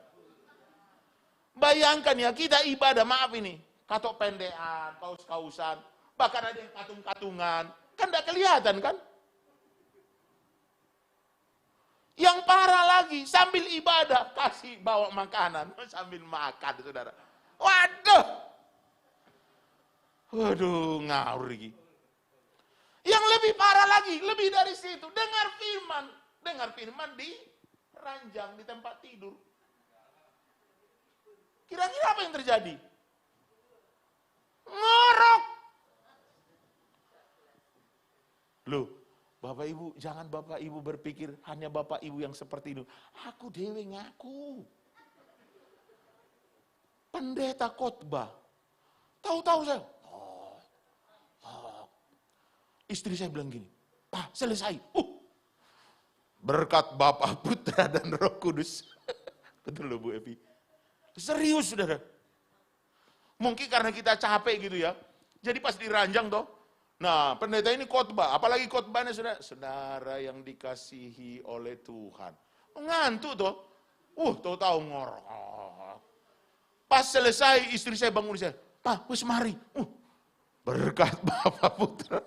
Bayangkan ya, kita ibadah, maaf ini, katok pendekan, kaus-kausan, bahkan ada yang katung-katungan, kan enggak kelihatan kan? Yang parah lagi, sambil ibadah, kasih bawa makanan, sambil makan, saudara. Waduh, ngawur lagi. Yang lebih parah lagi, lebih dari situ, dengar firman di ranjang, di tempat tidur. Kira-kira apa yang terjadi? Ngorok. Loh, Bapak Ibu, jangan Bapak Ibu berpikir hanya Bapak Ibu yang seperti itu. Aku dewe ngaku. Pendeta khotbah. Tahu-tahu saya. Istri saya bilang gini, Pak, selesai. Berkat Bapa, Putra, dan Roh Kudus. Betul loh Bu Evi. Serius, saudara. Mungkin karena kita capek gitu ya. Jadi pas diranjang toh. Nah, pendeta ini khotbah. Apalagi khotbahnya saudara. Saudara yang dikasihi oleh Tuhan. Ngantuk toh. Tahu-tahu ngorok. Pas selesai istri saya bangun saya. Pak, wis mari. Berkat Bapa, Putra.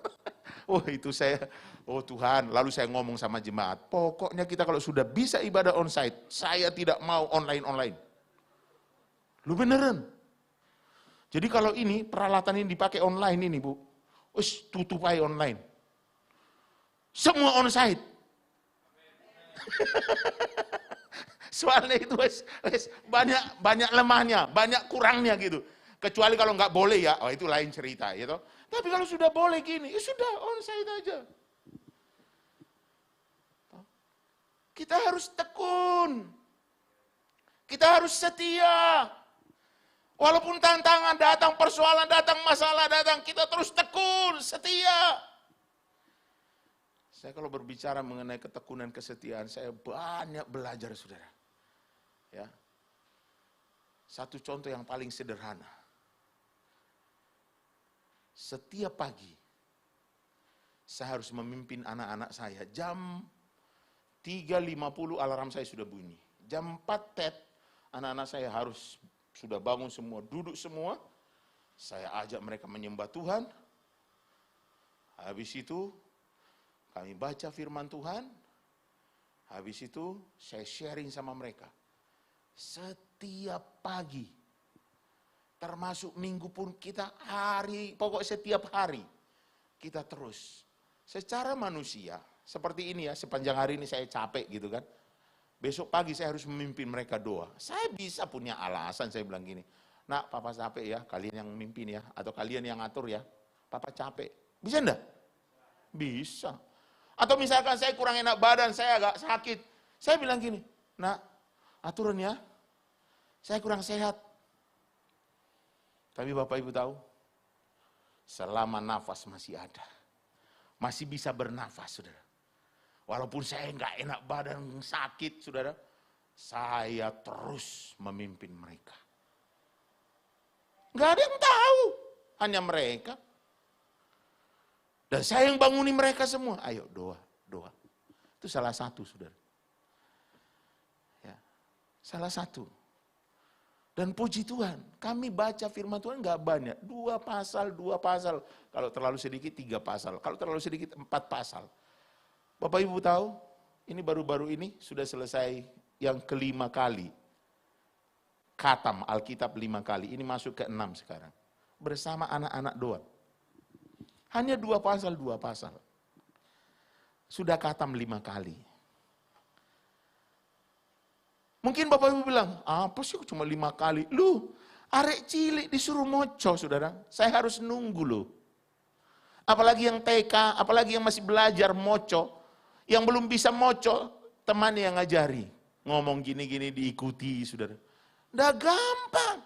Itu saya, Tuhan, lalu saya ngomong sama jemaat, pokoknya kita kalau sudah bisa ibadah onsite, saya tidak mau online-online. Lu beneran? Jadi kalau ini, peralatan ini dipakai online ini Bu, tutup aja online. Semua onsite. Soalnya itu banyak lemahnya, banyak kurangnya gitu. Kecuali kalau nggak boleh ya, itu lain cerita, gitu. Tapi kalau sudah boleh gini, ya sudah onsite aja. Kita harus tekun. Kita harus setia. Walaupun tantangan datang, persoalan datang, masalah datang, kita terus tekun, setia. Saya kalau berbicara mengenai ketekunan, kesetiaan, saya banyak belajar, saudara. Ya. Satu contoh yang paling sederhana. Setiap pagi, saya harus memimpin anak-anak saya. Jam 3.50 alarm saya sudah bunyi. Jam 4 tet, anak-anak saya harus sudah bangun semua, duduk semua. Saya ajak mereka menyembah Tuhan. Habis itu, kami baca firman Tuhan. Habis itu, saya sharing sama mereka. Setiap pagi. Termasuk minggu pun kita pokoknya setiap hari kita terus. Secara manusia, seperti ini ya, sepanjang hari ini saya capek gitu kan. Besok pagi saya harus memimpin mereka doa. Saya bisa punya alasan, saya bilang gini, nak papa capek ya, kalian yang memimpin ya, atau kalian yang ngatur ya, papa capek. Bisa enggak? Bisa. Atau misalkan saya kurang enak badan, saya agak sakit. Saya bilang gini, nak aturan ya, saya kurang sehat. Tapi Bapak Ibu tahu, selama nafas masih ada, masih bisa bernafas, saudara. Walaupun saya nggak enak badan, sakit, saudara, saya terus memimpin mereka. Nggak ada yang tahu, hanya mereka. Dan saya yang banguni mereka semua. Ayo doa. Itu salah satu, saudara. Ya, salah satu. Dan puji Tuhan, kami baca firman Tuhan nggak banyak. 2 pasal. Kalau terlalu sedikit 3 pasal. Kalau terlalu sedikit 4 pasal. Bapak Ibu tahu, ini baru-baru ini sudah selesai yang ke-5 kali. Khatam Alkitab 5 kali. Ini masuk ke 6 sekarang. Bersama anak-anak doang. Hanya 2 pasal. Sudah khatam 5 kali. Mungkin Bapak Ibu bilang, apa sih cuma 5 kali? Lu, arek cilik disuruh moco, saudara. Saya harus nunggu loh. Apalagi yang TK, apalagi yang masih belajar moco. Yang belum bisa moco, teman yang ngajari. Ngomong gini-gini diikuti, saudara. Nggak gampang.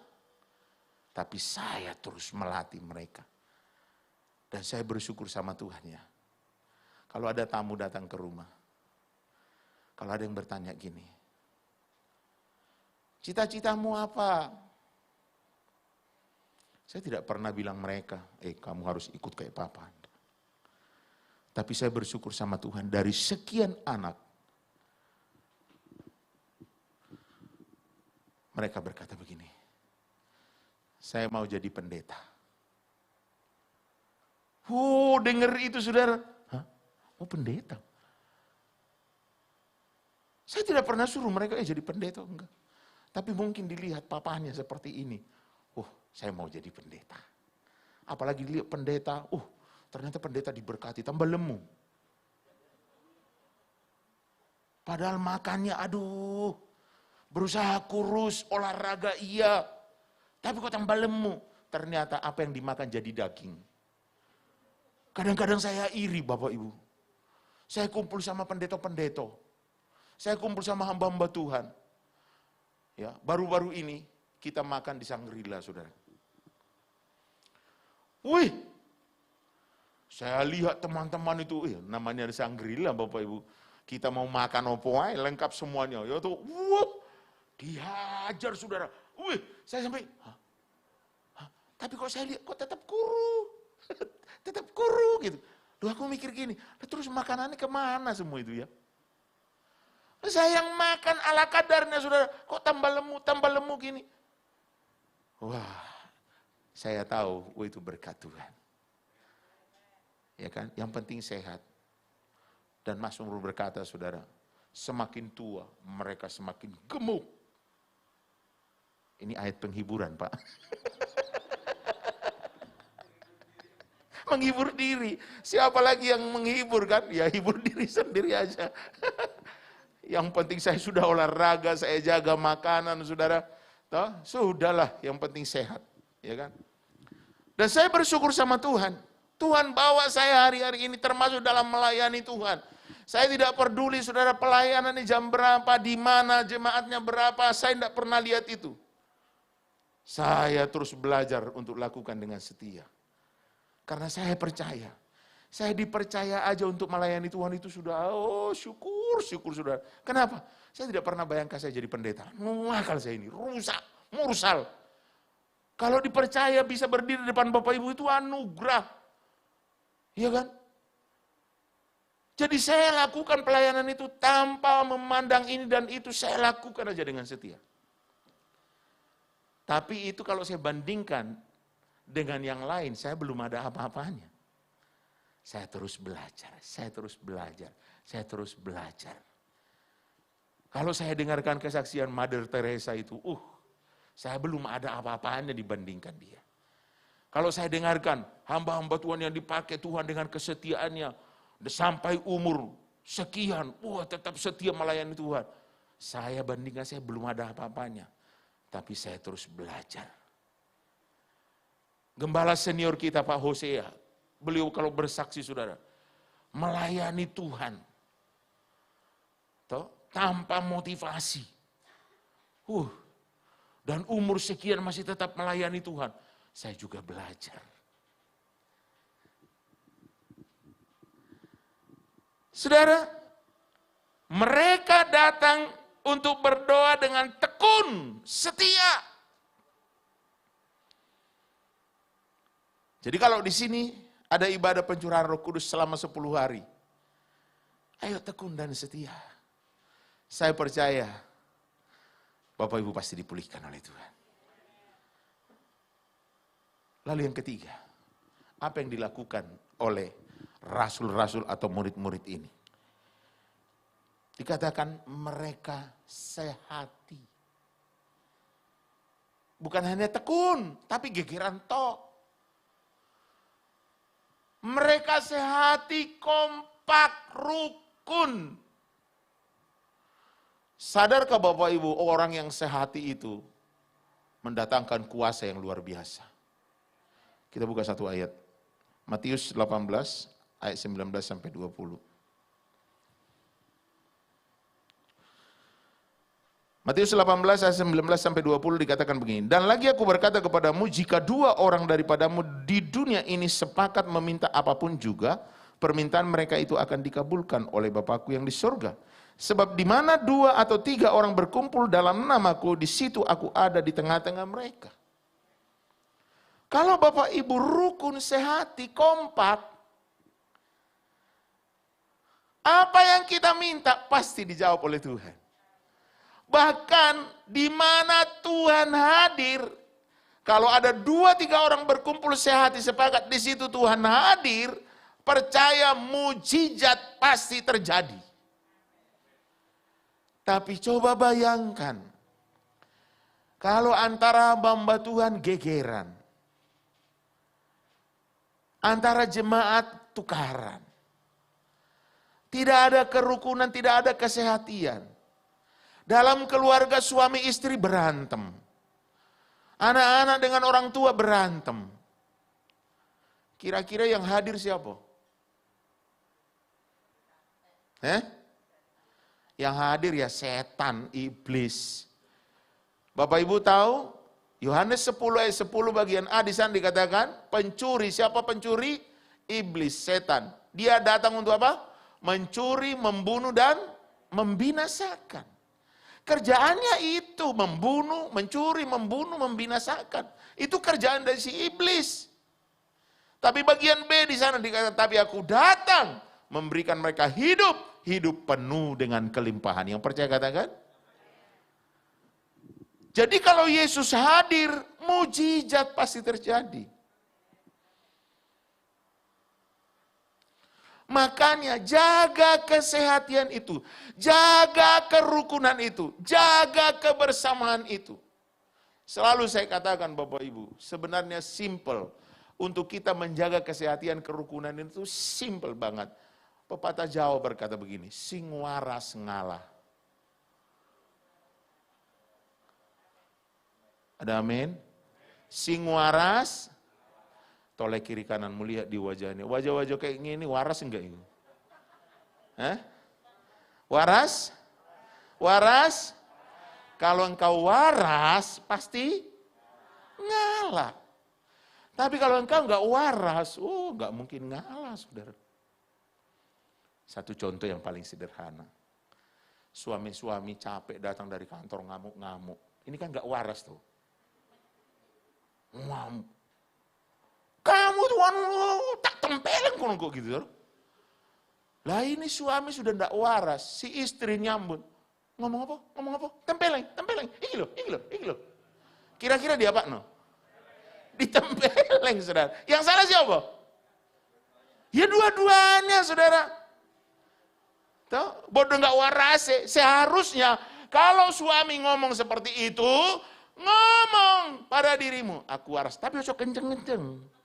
Tapi saya terus melatih mereka. Dan saya bersyukur sama Tuhan ya. Kalau ada tamu datang ke rumah. Kalau ada yang bertanya gini. Cita-citamu apa? Saya tidak pernah bilang mereka, kamu harus ikut kayak papa. Tapi saya bersyukur sama Tuhan, dari sekian anak, mereka berkata begini, saya mau jadi pendeta. Dengar itu saudara, mau pendeta? Saya tidak pernah suruh mereka jadi pendeta, enggak. Tapi mungkin dilihat papanya seperti ini. Saya mau jadi pendeta. Apalagi dilihat pendeta, ternyata pendeta diberkati, tambah lemu. Padahal makannya, berusaha kurus, olahraga iya. Tapi kok tambah lemu. Ternyata apa yang dimakan jadi daging. Kadang-kadang saya iri Bapak Ibu. Saya kumpul sama pendeta-pendeta. Saya kumpul sama hamba-hamba Tuhan. Ya, baru-baru ini kita makan di Sangrila, saudara. Saya lihat teman-teman itu, namanya di Sangrila Bapak Ibu. Kita mau makan opo aja, lengkap semuanya. Ya tuh, dihajar saudara. Saya sampai, tapi kok saya lihat, kok tetap kuru. Tetap kuru gitu. Aku mikir gini, terus makanannya kemana semua itu ya? Saya yang makan ala kadarnya saudara, kok tambah lemu gini. Saya tahu, itu berkat Tuhan. Ya kan, yang penting sehat. Dan Mazmur berkata saudara, semakin tua mereka semakin gemuk. Ini ayat penghiburan Pak. Menghibur diri. Siapa lagi yang menghibur kan? Ya hibur diri sendiri aja. Yang penting saya sudah olahraga, saya jaga makanan, saudara. Sudahlah, yang penting sehat. Ya kan? Dan saya bersyukur sama Tuhan. Tuhan bawa saya hari-hari ini termasuk dalam melayani Tuhan. Saya tidak peduli saudara pelayanan di jam berapa, di mana, jemaatnya berapa. Saya tidak pernah lihat itu. Saya terus belajar untuk lakukan dengan setia. Karena saya percaya, saya dipercaya aja untuk melayani Tuhan itu sudah, syukur saudara. Kenapa? Saya tidak pernah bayangkan saya jadi pendeta. Ngakal saya ini, rusak, mursal. Kalau dipercaya bisa berdiri di depan Bapak Ibu itu anugerah. Iya kan? Jadi saya lakukan pelayanan itu tanpa memandang ini dan itu, saya lakukan aja dengan setia. Tapi itu kalau saya bandingkan dengan yang lain, saya belum ada apa-apanya. Saya terus belajar, saya terus belajar, saya terus belajar. Kalau saya dengarkan kesaksian Mother Teresa itu, saya belum ada apa-apanya dibandingkan dia. Kalau saya dengarkan hamba-hamba Tuhan yang dipakai Tuhan dengan kesetiaannya, sampai umur sekian, tetap setia melayani Tuhan. Saya bandingkan, saya belum ada apa-apanya. Tapi saya terus belajar. Gembala senior kita Pak Hosea, beliau kalau bersaksi saudara, melayani Tuhan tanpa motivasi. Dan umur sekian masih tetap melayani Tuhan. Saya juga belajar. Saudara, mereka datang untuk berdoa dengan tekun, setia. Jadi kalau di sini ada ibadah pencurahan Roh Kudus selama 10 hari. Ayo tekun dan setia. Saya percaya Bapak Ibu pasti dipulihkan oleh Tuhan. Lalu yang ketiga, apa yang dilakukan oleh rasul-rasul atau murid-murid ini? Dikatakan mereka sehati. Bukan hanya tekun, tapi gegeran tok. Mereka sehati, kompak, rukun. Sadarkah Bapak Ibu, orang yang sehati itu mendatangkan kuasa yang luar biasa. Kita buka satu ayat. Matius 18 ayat 19 sampai 20. Matius 18 ayat 19 sampai 20 dikatakan begini. Dan lagi aku berkata kepadamu, jika 2 orang daripadamu di dunia ini sepakat meminta apapun juga, permintaan mereka itu akan dikabulkan oleh Bapakku yang di surga. Sebab di mana 2 atau 3 orang berkumpul dalam namaku, di situ aku ada di tengah-tengah mereka. Kalau Bapak Ibu rukun, sehati, kompak, apa yang kita minta pasti dijawab oleh Tuhan. Bahkan di mana Tuhan hadir, kalau ada 2-3 orang berkumpul sehati sepakat, di situ Tuhan hadir, percaya mujizat pasti terjadi. Tapi coba bayangkan, kalau antara hamba Tuhan gegeran, antara jemaat tukaran, tidak ada kerukunan, tidak ada kesehatian. Dalam keluarga suami istri berantem. Anak-anak dengan orang tua berantem. Kira-kira yang hadir siapa? Yang hadir ya setan, iblis. Bapak Ibu tahu, Yohanes 10 ayat 10 bagian A di sana dikatakan, pencuri, siapa pencuri? Iblis, setan. Dia datang untuk apa? Mencuri, membunuh, dan membinasakan. Kerjaannya itu, membunuh, mencuri, membunuh, membinasakan. Itu kerjaan dari si iblis. Tapi bagian B di sana dikatakan, tapi aku datang memberikan mereka hidup, hidup penuh dengan kelimpahan. Yang percaya katakan? Jadi kalau Yesus hadir, mujizat pasti terjadi. Makanya jaga kesehatan itu, jaga kerukunan itu, jaga kebersamaan itu. Selalu saya katakan Bapak Ibu, sebenarnya simple. Untuk kita menjaga kesehatan kerukunan itu simple banget. Pepatah Jawa berkata begini, sing waras ngalah. Ada amin? Sing waras, toleh kiri kananmu lihat di wajahnya. Wajah-wajah kayak gini waras enggak ini? Waras? Waras? Kalau engkau waras, pasti ngalah. Tapi kalau engkau enggak waras, enggak mungkin ngalah, saudara. Satu contoh yang paling sederhana. Suami-suami capek datang dari kantor ngamuk-ngamuk. Ini kan enggak waras tuh. Ngamuk. Kamu tuan tak tempelin kok gitu. Lah ini suami sudah ndak waras, si istri nyambut. Ngomong apa? Tempelin. Iki loh. Kira-kira dia apa no? Ditempelin, saudara. Yang salah siapa? Ya dua-duanya, saudara. Tuh, bodoh nggak waras. Seharusnya kalau suami ngomong seperti itu, ngomong pada dirimu, aku waras. Tapi usah kenceng-kenceng.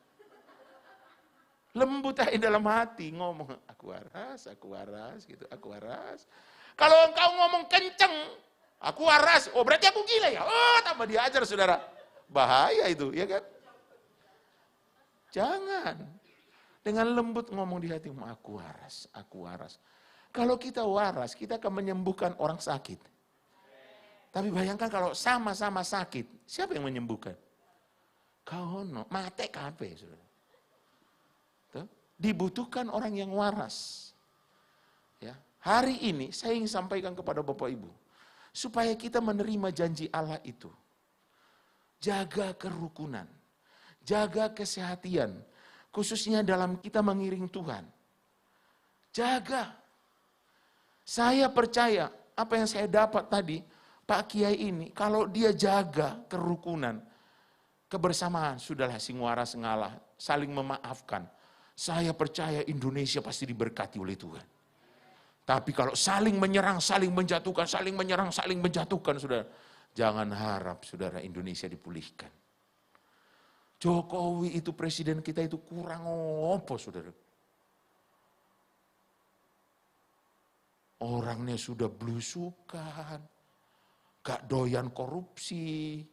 Lembut aja dalam hati, ngomong, aku waras, gitu, aku waras. Kalau engkau ngomong kenceng, aku waras, berarti aku gila ya? Tambah diajar, saudara. Bahaya itu, ya kan? Jangan. Dengan lembut ngomong di hatimu, aku waras. Kalau kita waras, kita akan menyembuhkan orang sakit. Tapi bayangkan kalau sama-sama sakit, siapa yang menyembuhkan? Kau mate kabeh, saudara. Dibutuhkan orang yang waras. Ya, hari ini saya ingin sampaikan kepada Bapak Ibu, supaya kita menerima janji Allah itu. Jaga kerukunan, jaga kesehatan, khususnya dalam kita mengiring Tuhan. Jaga. Saya percaya apa yang saya dapat tadi, Pak Kiai ini, kalau dia jaga kerukunan, kebersamaan, sudahlah sing waras ngalah, saling memaafkan. Saya percaya Indonesia pasti diberkati oleh Tuhan. Tapi kalau saling menyerang, saling menjatuhkan, saudara, jangan harap saudara Indonesia dipulihkan. Jokowi itu presiden kita itu kurang apa, saudara? Orangnya sudah belusukan, gak doyan korupsi,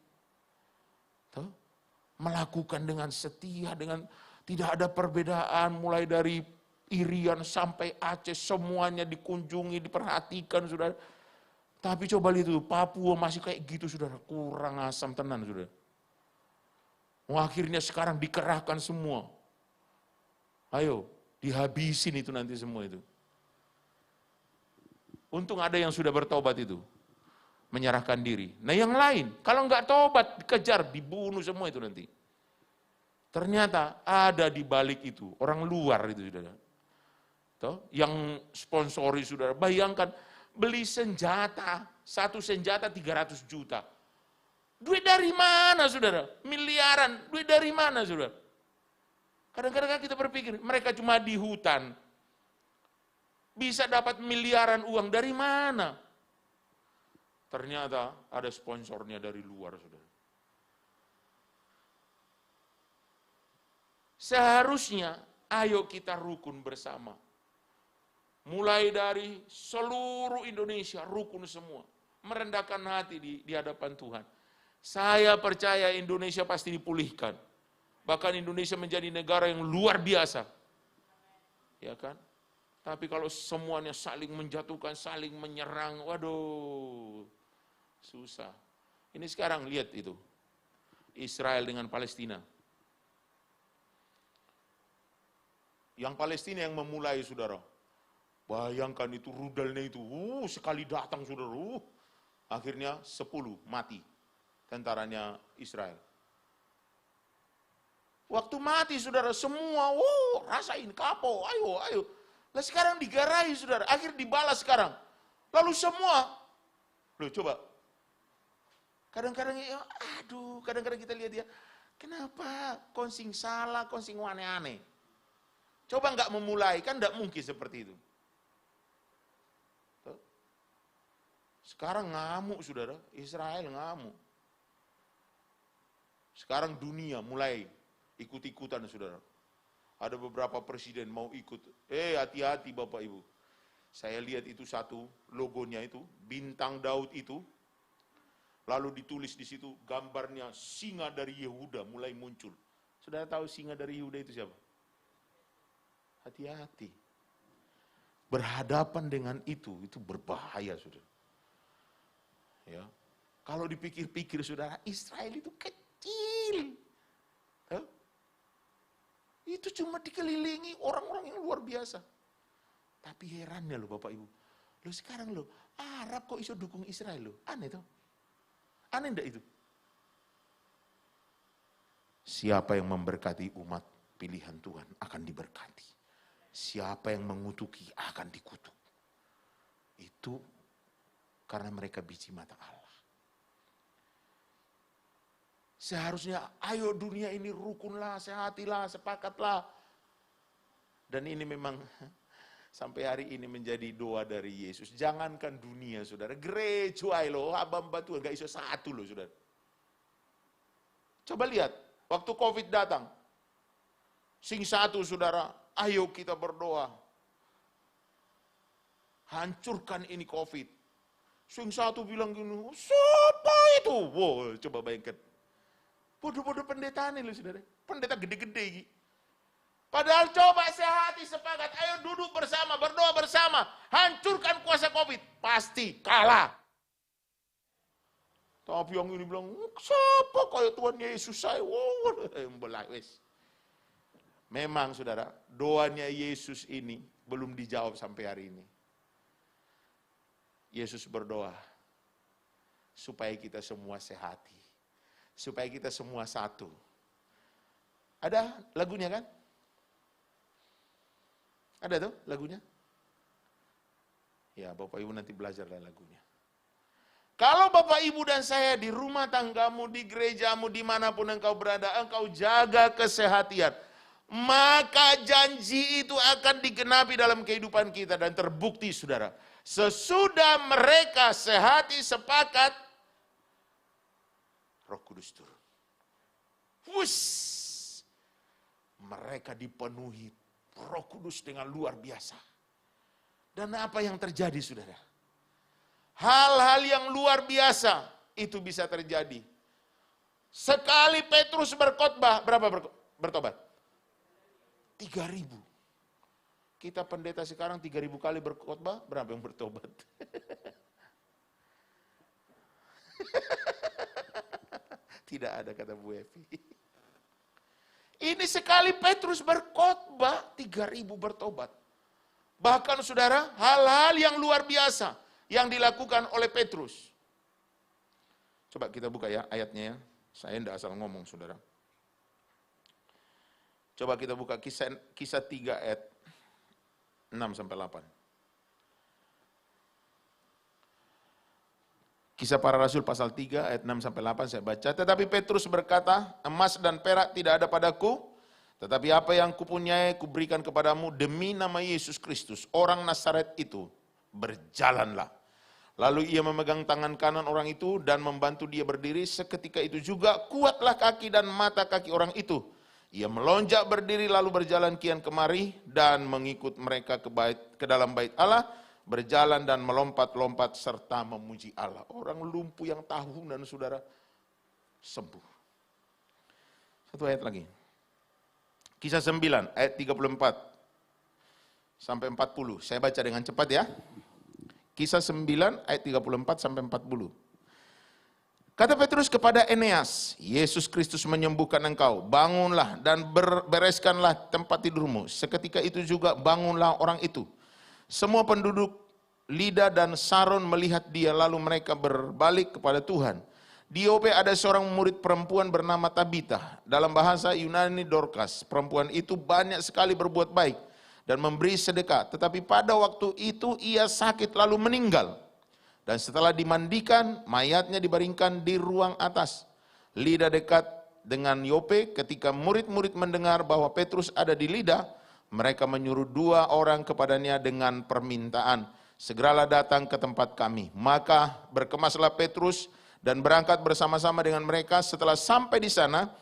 melakukan dengan setia, dengan tidak ada perbedaan, mulai dari Irian sampai Aceh, semuanya dikunjungi, diperhatikan, saudara. Tapi coba lihat itu, Papua masih kayak gitu, saudara. Kurang asam tenan, saudara. Akhirnya sekarang dikerahkan semua. Ayo, dihabisin itu nanti semua itu. Untung ada yang sudah bertobat itu. Menyerahkan diri. Nah yang lain, kalau nggak tobat, dikejar, dibunuh semua itu nanti. Ternyata ada di balik itu, orang luar itu saudara. Yang sponsori saudara, bayangkan beli senjata, satu senjata 300 juta. Duit dari mana saudara? Miliaran, duit dari mana saudara? Kadang-kadang kita berpikir, mereka cuma di hutan. Bisa dapat miliaran uang dari mana? Ternyata ada sponsornya dari luar saudara. Seharusnya ayo kita rukun bersama. Mulai dari seluruh Indonesia, rukun semua. Merendahkan hati di hadapan Tuhan. Saya percaya Indonesia pasti dipulihkan. Bahkan Indonesia menjadi negara yang luar biasa. Ya kan? Tapi kalau semuanya saling menjatuhkan, saling menyerang, waduh, susah. Ini sekarang lihat itu. Israel dengan Palestina. Yang Palestina yang memulai saudara. Bayangkan itu rudalnya itu, sekali datang saudara, akhirnya 10 mati tentaranya Israel. Waktu mati saudara semua, rasain kapok, ayo. Lah sekarang digarai saudara, akhir dibalas sekarang. Lalu semua, loh coba. Kadang-kadang kadang-kadang kita lihat ya, kenapa konsing salah, konsing aneh-aneh. Coba enggak memulai, kan enggak mungkin seperti itu. Sekarang ngamuk saudara, Israel ngamuk. Sekarang dunia mulai ikut-ikutan saudara. Ada beberapa presiden mau ikut. Hati-hati Bapak Ibu. Saya lihat itu satu logonya itu, bintang Daud itu. Lalu ditulis di situ gambarnya singa dari Yehuda mulai muncul. Saudara tahu singa dari Yehuda itu siapa? Hati-hati. Berhadapan dengan itu berbahaya saudara. Ya. Kalau dipikir-pikir saudara, Israel itu kecil. Itu cuma dikelilingi orang-orang yang luar biasa. Tapi herannya loh Bapak Ibu. Loh sekarang loh, Arab kok iso dukung Israel loh. Aneh tuh. Aneh enggak itu? Siapa yang memberkati umat pilihan Tuhan akan diberkati. Siapa yang mengutuki akan dikutuk. Itu karena mereka biji mata Allah. Seharusnya ayo dunia ini rukunlah, sehatilah, sepakatlah. Dan ini memang sampai hari ini menjadi doa dari Yesus. Jangankan dunia saudara, gereja lo, hamba Tuhan gak iso satu loh saudara. Coba lihat, waktu COVID datang. Sing satu saudara, ayo kita berdoa. Hancurkan ini COVID. Sing satu bilang gini, siapa itu? Wow, coba bayangkan. Bodoh-bodoh pendeta nih loh saudara. Pendeta gede-gede ini. Padahal coba sehati sepakat. Ayo duduk bersama, berdoa bersama. Hancurkan kuasa COVID. Pasti kalah. Tapi yang ini bilang, siapa kayak Tuhan Yesus saya? Wow, belah wes. Memang saudara, doanya Yesus ini belum dijawab sampai hari ini. Yesus berdoa supaya kita semua sehati. Supaya kita semua satu. Ada lagunya kan? Ada tuh lagunya? Ya Bapak Ibu nanti belajarlah lagunya. Kalau Bapak Ibu dan saya di rumah tanggamu, di gerejamu, dimanapun engkau berada, engkau jaga kesehatan. Maka janji itu akan digenapi dalam kehidupan kita dan terbukti saudara. Sesudah mereka sehati sepakat, Roh Kudus turun. Mereka dipenuhi Roh Kudus dengan luar biasa. Dan apa yang terjadi saudara? Hal-hal yang luar biasa itu bisa terjadi. Sekali Petrus berkhotbah, berapa bertobat? 3.000. Kita pendeta sekarang 3.000 kali berkhotbah, berapa yang bertobat? Tidak ada kata Bu Evi. Ini sekali Petrus berkhotbah, 3.000 bertobat. Bahkan saudara, hal-hal yang luar biasa yang dilakukan oleh Petrus. Coba kita buka ya ayatnya ya. Saya tidak asal ngomong saudara. Coba kita buka kisah 3 ayat 6-8. Kisah Para Rasul pasal 3 ayat 6-8 saya baca. Tetapi Petrus berkata, emas dan perak tidak ada padaku, tetapi apa yang kupunyai kuberikan kepadamu demi nama Yesus Kristus, orang Nazaret itu, berjalanlah. Lalu ia memegang tangan kanan orang itu dan membantu dia berdiri. Seketika itu juga kuatlah kaki dan mata kaki orang itu. Ia melonjak berdiri lalu berjalan kian kemari dan mengikut mereka ke dalam bait Allah, berjalan dan melompat-lompat serta memuji Allah. Orang lumpuh yang tahunan saudara sembuh. Satu ayat lagi. Kisah 9 ayat 34 sampai 40. Saya baca dengan cepat ya. Kisah 9 ayat 34 sampai 40. Kata Petrus kepada Eneas, Yesus Kristus menyembuhkan engkau, bangunlah dan bereskanlah tempat tidurmu. Seketika itu juga bangunlah orang itu. Semua penduduk Lida dan Saron melihat dia, lalu mereka berbalik kepada Tuhan. Di Yope ada seorang murid perempuan bernama Tabita, dalam bahasa Yunani Dorcas. Perempuan itu banyak sekali berbuat baik dan memberi sedekah, tetapi pada waktu itu ia sakit lalu meninggal. Dan setelah dimandikan, mayatnya dibaringkan di ruang atas. Lida dekat dengan Yope. Ketika murid-murid mendengar bahwa Petrus ada di Lida, mereka menyuruh 2 orang kepadanya dengan permintaan, segeralah datang ke tempat kami. Maka berkemaslah Petrus dan berangkat bersama-sama dengan mereka. Setelah sampai di sana,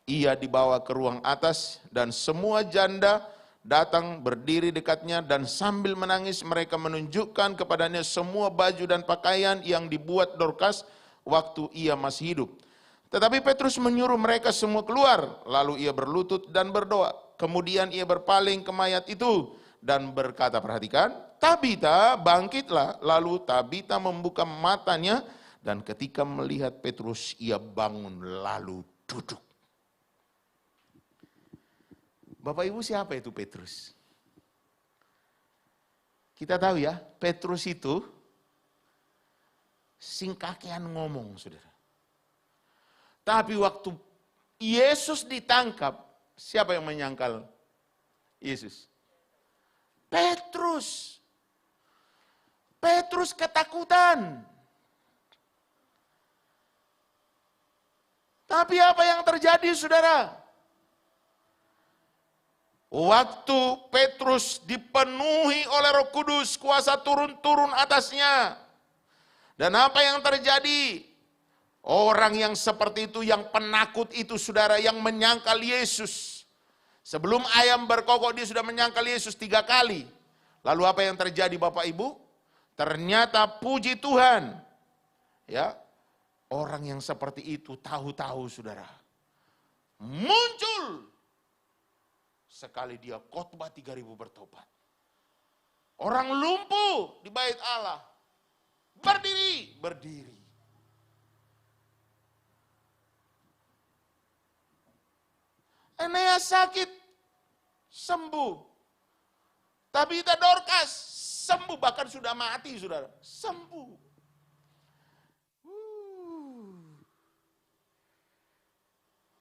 ia dibawa ke ruang atas dan semua janda datang berdiri dekatnya dan sambil menangis mereka menunjukkan kepadanya semua baju dan pakaian yang dibuat Dorcas waktu ia masih hidup. Tetapi Petrus menyuruh mereka semua keluar, lalu ia berlutut dan berdoa. Kemudian ia berpaling ke mayat itu dan berkata, perhatikan, Tabita bangkitlah. Lalu Tabita membuka matanya dan ketika melihat Petrus ia bangun lalu duduk. Bapak Ibu, siapa itu Petrus? Kita tahu ya, Petrus itu singkakian ngomong, saudara. Tapi waktu Yesus ditangkap, siapa yang menyangkal Yesus? Petrus. Petrus ketakutan. Tapi apa yang terjadi, saudara? Waktu Petrus dipenuhi oleh Roh Kudus, kuasa turun-turun atasnya. Dan apa yang terjadi? Orang yang seperti itu, yang penakut itu, saudara, yang menyangkal Yesus. Sebelum ayam berkokok dia sudah menyangkal Yesus 3 kali. Lalu apa yang terjadi Bapak Ibu? Ternyata puji Tuhan. Ya, orang yang seperti itu tahu-tahu, saudara, muncul. Sekali dia khotbah 3.000 bertobat. Orang lumpuh di bait Allah berdiri. Eneas sakit, sembuh. Tabita Dorcas sembuh, bahkan sudah mati, saudara, sembuh.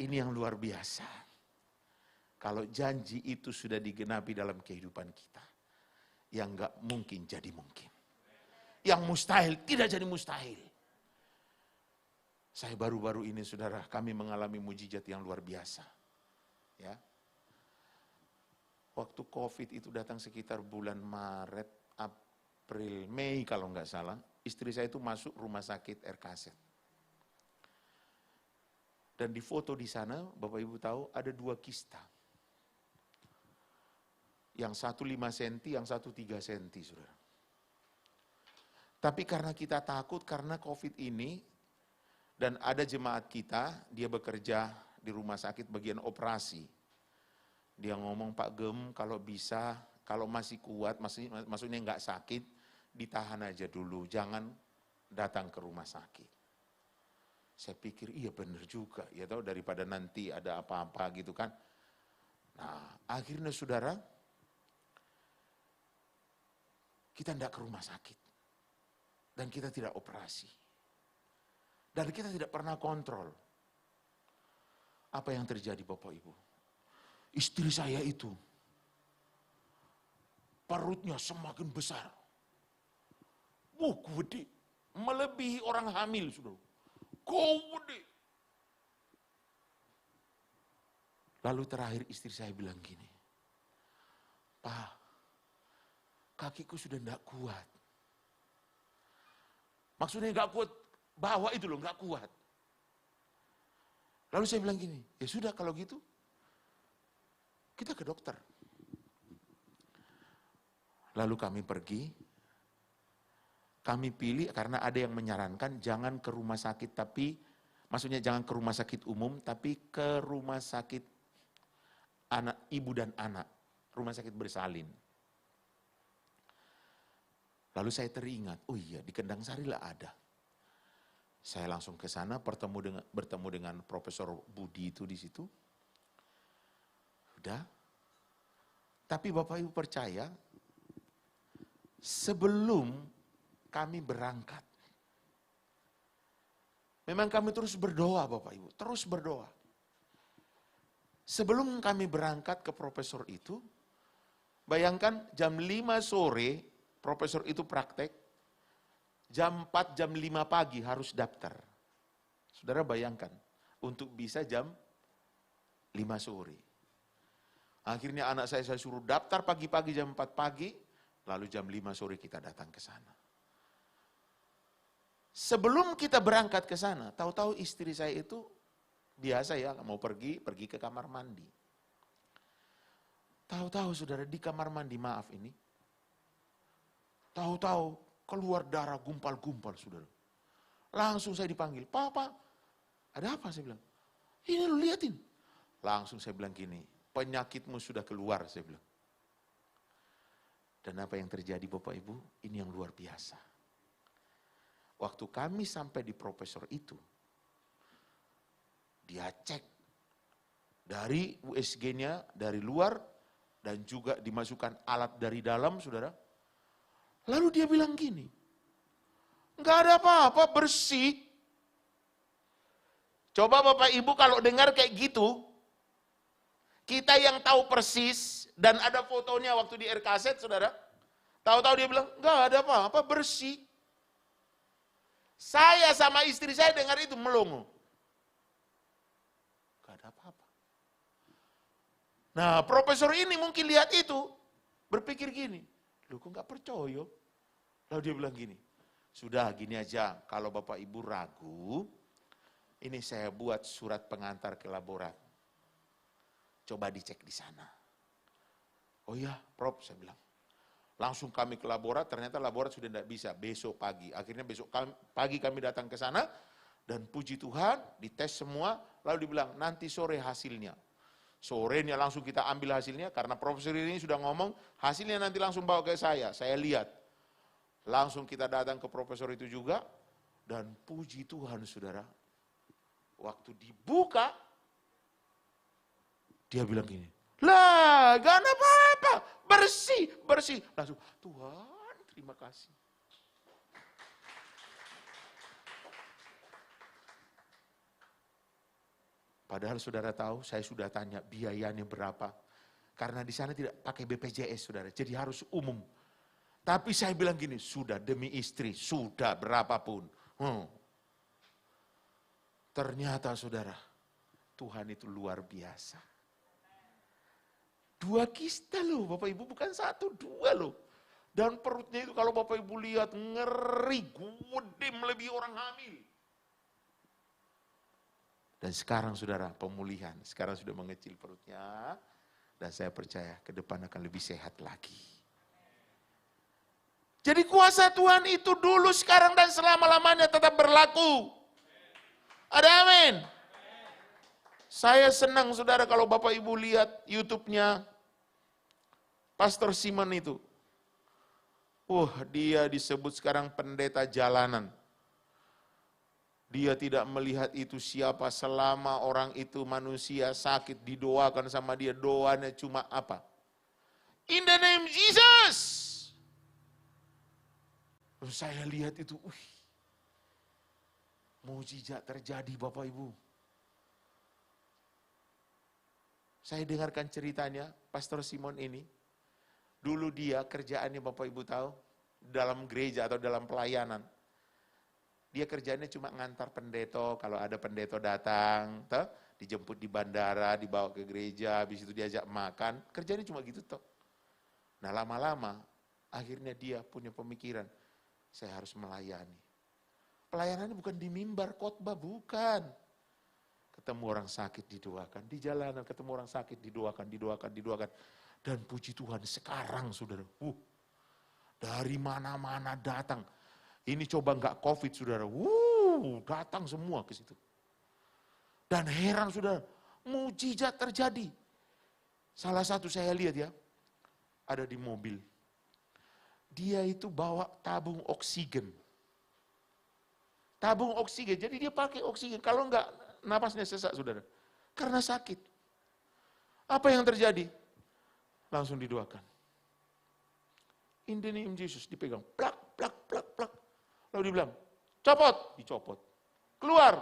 Ini yang luar biasa. Kalau janji itu sudah digenapi dalam kehidupan kita, yang enggak mungkin jadi mungkin. Yang mustahil tidak jadi mustahil. Saya baru-baru ini, saudara, kami mengalami mujizat yang luar biasa. Ya. Waktu COVID itu datang sekitar bulan Maret, April, Mei kalau enggak salah, istri saya itu masuk rumah sakit RKZ. Dan di foto di sana, Bapak Ibu tahu, ada 2 kista. Yang satu 5 cm, yang satu 3 cm, saudara. Tapi karena kita takut, karena COVID ini, dan ada jemaat kita, dia bekerja di rumah sakit bagian operasi. Dia ngomong, Pak Gem, kalau bisa, kalau masih kuat, maksudnya enggak sakit, ditahan aja dulu, jangan datang ke rumah sakit. Saya pikir, iya benar juga, ya tahu, daripada nanti ada apa-apa gitu kan. Nah, akhirnya saudara, kita tidak ke rumah sakit. Dan kita tidak operasi. Dan kita tidak pernah kontrol. Apa yang terjadi Bapak Ibu? Istri saya itu perutnya semakin besar. Gede. Melebihi orang hamil, saudara. Gede. Lalu terakhir istri saya bilang gini, Pak, kakiku sudah tidak kuat. Maksudnya nggak kuat, bawa itu loh, nggak kuat. Lalu saya bilang gini, ya sudah kalau gitu, kita ke dokter. Lalu kami pergi, kami pilih karena ada yang menyarankan jangan ke rumah sakit, tapi maksudnya jangan ke rumah sakit umum, tapi ke rumah sakit anak, ibu dan anak, rumah sakit bersalin. Lalu saya teringat, oh iya di Kendang Sari lah ada. Saya langsung ke sana bertemu dengan Profesor Budi itu di situ. Udah. Tapi Bapak Ibu percaya, sebelum kami berangkat, memang kami terus berdoa Bapak Ibu, terus berdoa. Sebelum kami berangkat ke profesor itu, bayangkan jam 5 sore, profesor itu praktek, jam 4, jam 5 pagi harus daftar. Saudara bayangkan, untuk bisa jam 5 sore. Akhirnya anak saya suruh daftar pagi-pagi jam 4 pagi, lalu jam 5 sore kita datang ke sana. Sebelum kita berangkat ke sana, tahu-tahu istri saya itu biasa ya, mau pergi ke kamar mandi. Tahu-tahu saudara, di kamar mandi, maaf ini, tahu-tahu keluar darah gumpal-gumpal saudara. Langsung saya dipanggil, Papa, ada apa? Saya bilang, ini lu liatin. Langsung saya bilang gini, penyakitmu sudah keluar, saya bilang. Dan apa yang terjadi Bapak Ibu, ini yang luar biasa. Waktu kami sampai di profesor itu, dia cek dari USG-nya, dari luar, dan juga dimasukkan alat dari dalam, saudara. Lalu dia bilang gini, enggak ada apa-apa, bersih. Coba Bapak Ibu kalau dengar kayak gitu, kita yang tahu persis, dan ada fotonya waktu di RKZ, saudara. Tahu-tahu dia bilang, enggak ada apa-apa, bersih. Saya sama istri saya dengar itu melongo. Enggak ada apa-apa. Nah, profesor ini mungkin lihat itu, berpikir gini, lu kok enggak percaya? Lalu dia bilang gini, sudah gini aja, kalau Bapak Ibu ragu, ini saya buat surat pengantar ke laborat. Coba dicek di sana. Oh iya, Prof, saya bilang. Langsung kami ke laborat, ternyata laborat sudah tidak bisa, besok pagi. Akhirnya besok pagi kami datang ke sana, dan puji Tuhan, dites semua, lalu dibilang, nanti sore hasilnya. Sorenya langsung kita ambil hasilnya, karena profesor ini sudah ngomong, hasilnya nanti langsung bawa ke saya lihat. Langsung kita datang ke profesor itu juga, dan puji Tuhan saudara, waktu dibuka, dia bilang gini, lah gak ada apa-apa, bersih. Langsung, Tuhan terima kasih. Padahal saudara tahu, saya sudah tanya biayanya berapa. Karena di sana tidak pakai BPJS saudara, jadi harus umum. Tapi saya bilang gini, sudah demi istri, sudah berapapun. Ternyata saudara, Tuhan itu luar biasa. 2 kista loh Bapak Ibu, bukan 1, 2 loh. Dan perutnya itu kalau Bapak Ibu lihat, ngeri, gede melebihi orang hamil. Dan sekarang saudara, pemulihan, sekarang sudah mengecil perutnya. Dan saya percaya ke depan akan lebih sehat lagi. Jadi kuasa Tuhan itu dulu, sekarang, dan selama-lamanya tetap berlaku. Ada amin. Saya senang saudara kalau Bapak Ibu lihat YouTube-nya Pastor Simon itu. Dia disebut sekarang pendeta jalanan. Dia tidak melihat itu siapa, selama orang itu manusia sakit didoakan sama dia, doanya cuma apa? In the name Jesus. Saya lihat itu, mukjizat terjadi Bapak Ibu. Saya dengarkan ceritanya, Pastor Simon ini. Dulu dia kerjaannya Bapak Ibu tahu, dalam gereja atau dalam pelayanan. Dia kerjaannya cuma ngantar pendeta, kalau ada pendeta datang, toh, dijemput di bandara, dibawa ke gereja, habis itu diajak makan. Kerjaannya cuma gitu toh. Nah lama-lama, akhirnya dia punya pemikiran, saya harus melayani. Pelayanannya bukan di mimbar khotbah, bukan. Ketemu orang sakit didoakan, di jalanan ketemu orang sakit didoakan. Dan puji Tuhan sekarang saudara, dari mana-mana datang. Ini coba enggak COVID saudara, datang semua ke situ. Dan heran saudara, mujizat terjadi. Salah satu saya lihat ya, ada di mobil. Dia itu bawa tabung oksigen. Tabung oksigen, jadi dia pakai oksigen. Kalau enggak, napasnya sesak saudara. Karena sakit. Apa yang terjadi? Langsung didoakan. In the name Jesus, dipegang. Plak. Lalu dibilang, copot, dicopot. Keluar.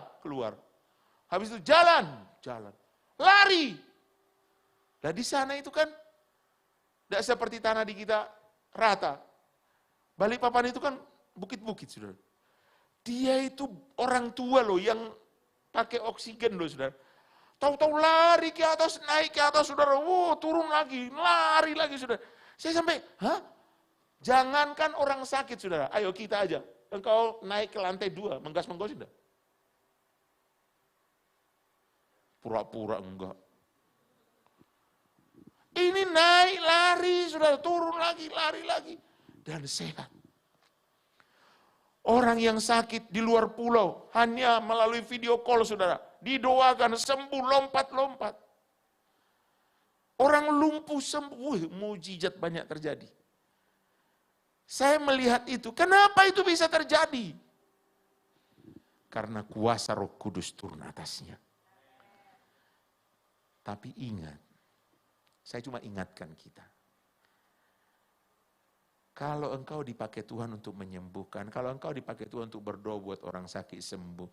Habis itu jalan. Lari. Nah di sana itu kan, tidak seperti tanah di kita rata. Balikpapan itu kan bukit-bukit saudara. Dia itu orang tua loh yang pakai oksigen loh saudara. Tahu-tahu lari ke atas, naik ke atas saudara. Turun lagi, lari lagi saudara. Saya sampai, jangankan orang sakit saudara. Ayo kita aja. Engkau naik ke lantai 2, menggas-menggosin enggak? Pura-pura enggak. Ini naik, lari saudara. Turun lagi, lari lagi. Dan sehat. Orang yang sakit di luar pulau, hanya melalui video call saudara, didoakan sembuh, lompat-lompat. Orang lumpuh sembuh, mujizat banyak terjadi. Saya melihat itu, kenapa itu bisa terjadi? Karena kuasa Roh Kudus turun atasnya. Tapi ingat, saya cuma ingatkan kita. Kalau engkau dipakai Tuhan untuk menyembuhkan, kalau engkau dipakai Tuhan untuk berdoa buat orang sakit sembuh,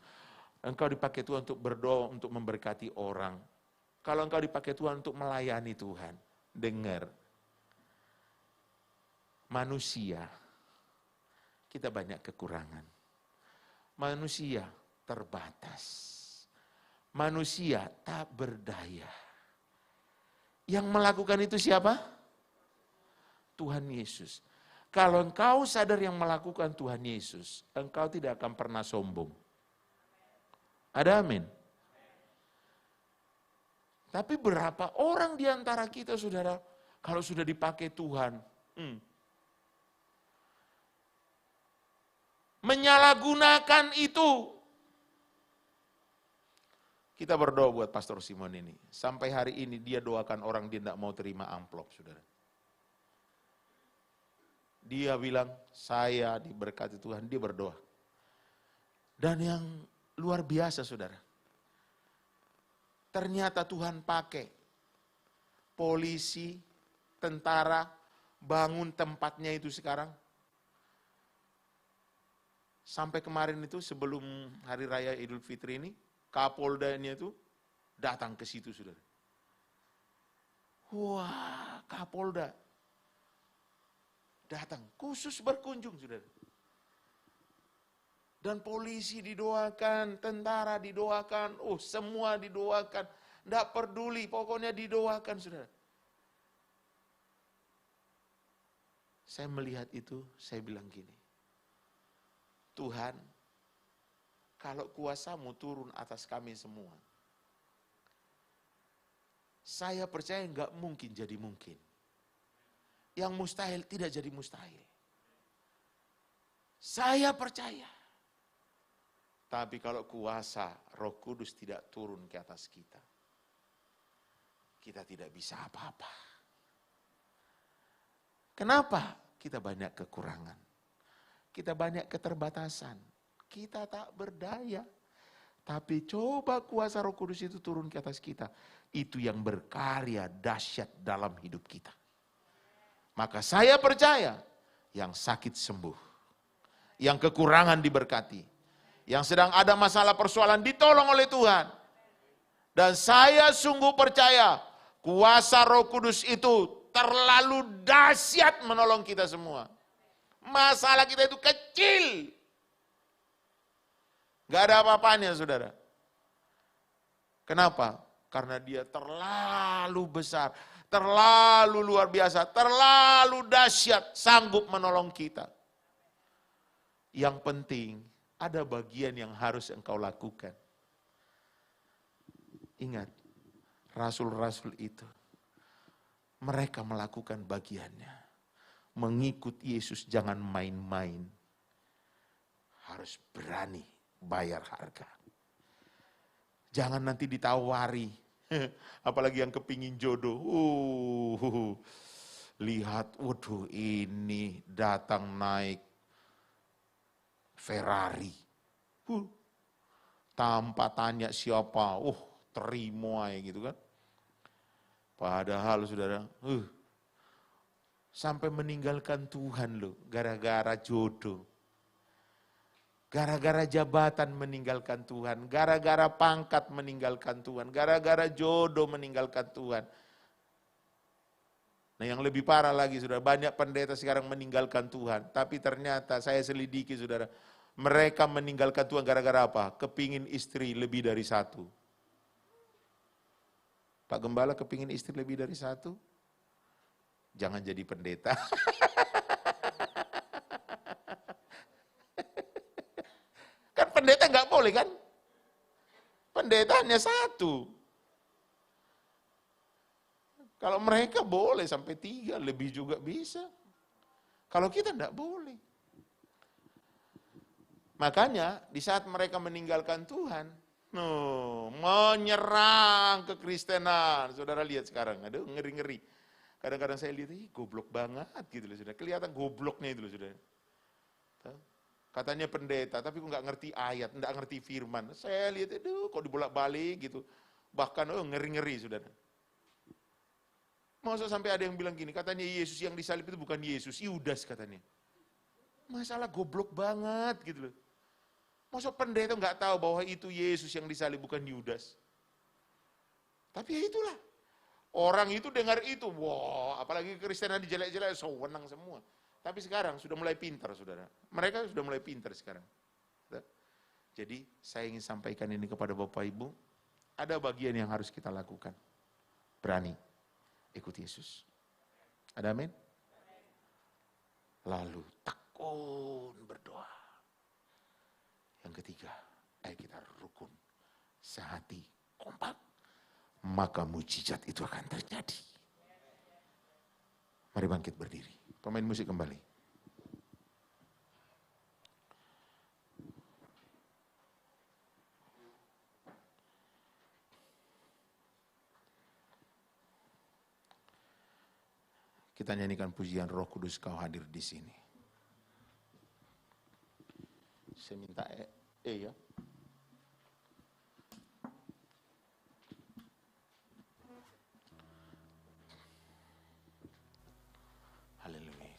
engkau dipakai Tuhan untuk berdoa untuk memberkati orang, kalau engkau dipakai Tuhan untuk melayani Tuhan, dengar, manusia, kita banyak kekurangan. Manusia terbatas. Manusia tak berdaya. Yang melakukan itu siapa? Tuhan Yesus. Kalau engkau sadar yang melakukan Tuhan Yesus, engkau tidak akan pernah sombong. Ada amin? Tapi berapa orang di antara kita saudara, kalau sudah dipakai Tuhan, menyalahgunakan itu. Kita berdoa buat Pastor Simon ini. Sampai hari ini dia doakan orang dia tidak mau terima amplop, saudara. Dia bilang, saya diberkati Tuhan, dia berdoa. Dan yang luar biasa, saudara. Ternyata Tuhan pakai polisi, tentara, bangun tempatnya itu sekarang. Sampai kemarin itu sebelum Hari Raya Idul Fitri ini, Kapoldanya itu datang ke situ, saudara. Wah, Kapolda datang khusus berkunjung, saudara. Dan polisi didoakan, tentara didoakan, semua didoakan. Tidak peduli, pokoknya didoakan, saudara. Saya melihat itu, saya bilang gini, Tuhan, kalau kuasa-Mu turun atas kami semua, saya percaya enggak mungkin jadi mungkin. Yang mustahil tidak jadi mustahil. Saya percaya. Tapi kalau kuasa Roh Kudus tidak turun ke atas kita, kita tidak bisa apa-apa. Kenapa? Kita banyak kekurangan. Kita banyak keterbatasan. Kita tak berdaya. Tapi coba kuasa Roh Kudus itu turun ke atas kita. Itu yang berkarya dahsyat dalam hidup kita. Maka saya percaya yang sakit sembuh. Yang kekurangan diberkati. Yang sedang ada masalah persoalan ditolong oleh Tuhan. Dan saya sungguh percaya Kuasa Roh Kudus itu terlalu dahsyat menolong kita semua. Masalah kita itu kecil. Gak ada apa-apanya, saudara. Kenapa? Karena dia terlalu besar, terlalu luar biasa, terlalu dahsyat, sanggup menolong kita. Yang penting, ada bagian yang harus engkau lakukan. Ingat, rasul-rasul itu, mereka melakukan bagiannya. Mengikut Yesus jangan main-main. Harus berani bayar harga. Jangan nanti ditawari. Apalagi yang kepingin jodoh. Lihat, waduh ini datang naik Ferrari. Tanpa tanya siapa, terima gitu kan. Padahal saudara, sampai meninggalkan Tuhan loh, gara-gara jodoh. Gara-gara jabatan meninggalkan Tuhan, gara-gara pangkat meninggalkan Tuhan, gara-gara jodoh meninggalkan Tuhan. Nah yang lebih parah lagi saudara, banyak pendeta sekarang meninggalkan Tuhan. Tapi ternyata saya selidiki saudara, mereka meninggalkan Tuhan gara-gara apa? Kepingin istri lebih dari satu. Pak Gembala kepingin istri lebih dari satu? Jangan jadi pendeta. Kan pendeta nggak boleh kan? Pendeta hanya satu. Kalau mereka boleh sampai 3, lebih juga bisa. Kalau kita nggak boleh. Makanya di saat mereka meninggalkan Tuhan, menyerang kekristenan. Saudara lihat sekarang, aduh ngeri-ngeri. Kadang-kadang saya lihat, goblok banget gitu loh saudara. Kelihatan gobloknya itu loh saudara. Katanya pendeta, tapi kok nggak ngerti ayat, nggak ngerti firman. Saya lihat, aduh kok dibolak-balik gitu. Bahkan ngeri-ngeri saudara. Masa sampai ada yang bilang gini, katanya Yesus yang disalib itu bukan Yesus, Yudas katanya. Masalah goblok banget gitu loh. Masa pendeta nggak tahu bahwa itu Yesus yang disalib bukan Yudas. Tapi ya itulah. Orang itu dengar itu, wah apalagi Kristenan dijelek-jelek, sewenang semua. Tapi sekarang sudah mulai pintar saudara. Mereka sudah mulai pintar sekarang. Jadi saya ingin sampaikan ini kepada Bapak Ibu. Ada bagian yang harus kita lakukan. Berani ikut Yesus. Ada amin? Lalu tekun berdoa. Yang ketiga, ayo kita rukun, sehati, kompak, maka mujizat itu akan terjadi. Mari bangkit berdiri. Pemain musik kembali. Kita nyanyikan pujian Roh Kudus Kau hadir di sini. Saya minta ya. Haleluya.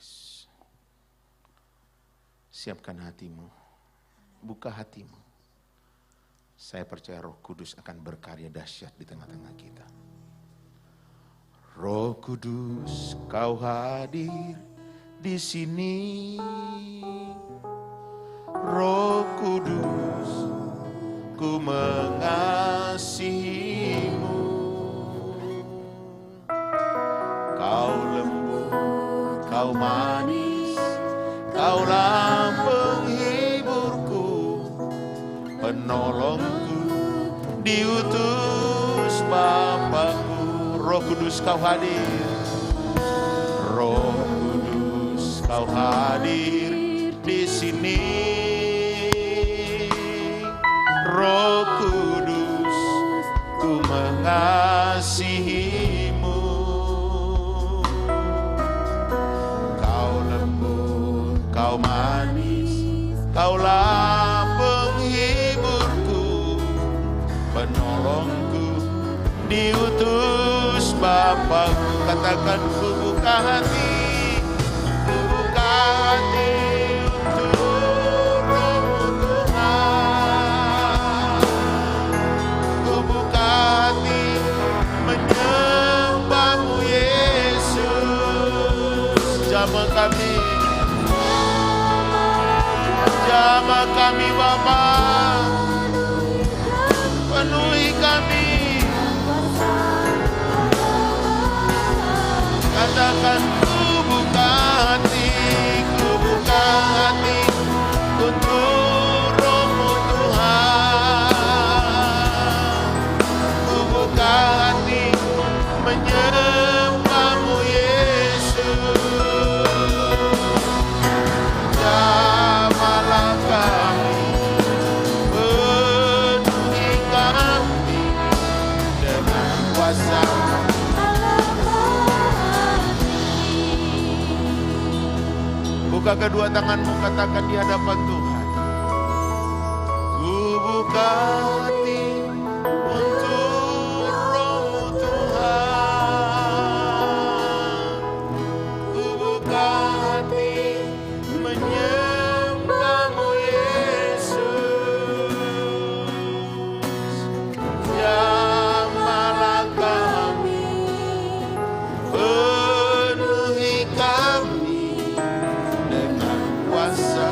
Siapkan hatimu. Buka hatimu. Saya percaya Roh Kudus akan berkarya dahsyat di tengah-tengah kita. Roh Kudus, Kau hadir di sini. Roh Kudus, ku mengasihimu. Kau lembut, Kau manis, Kaulah penghiburku, penolongku, diutus Bapakku. Roh Kudus Kau hadir. Roh Kudus Kau hadir di sini. Roh Kudus, ku mengasihimu. Kau lembut, Kau manis, Kaulah penghiburku, penolongku, diutus Bapakku. Katakan ku buka hati, ku buka hati. Menyembah kami. Jamah kami Bapa, penuhi kami. Katakan ku buka hati untuk Roh-Mu Tuhan. Ku buka hati menyembah-Mu Yesus. Jamahlah kami, penuhi kami dengan kuasa. Buka kedua tanganmu, katakan di hadapan Tuhan. Ku buka hati untuk Roh-Mu Tuhan. Ku buka hati menyembah-Mu Yesus. Jamahlah kami, penuhi kami dengan kuasa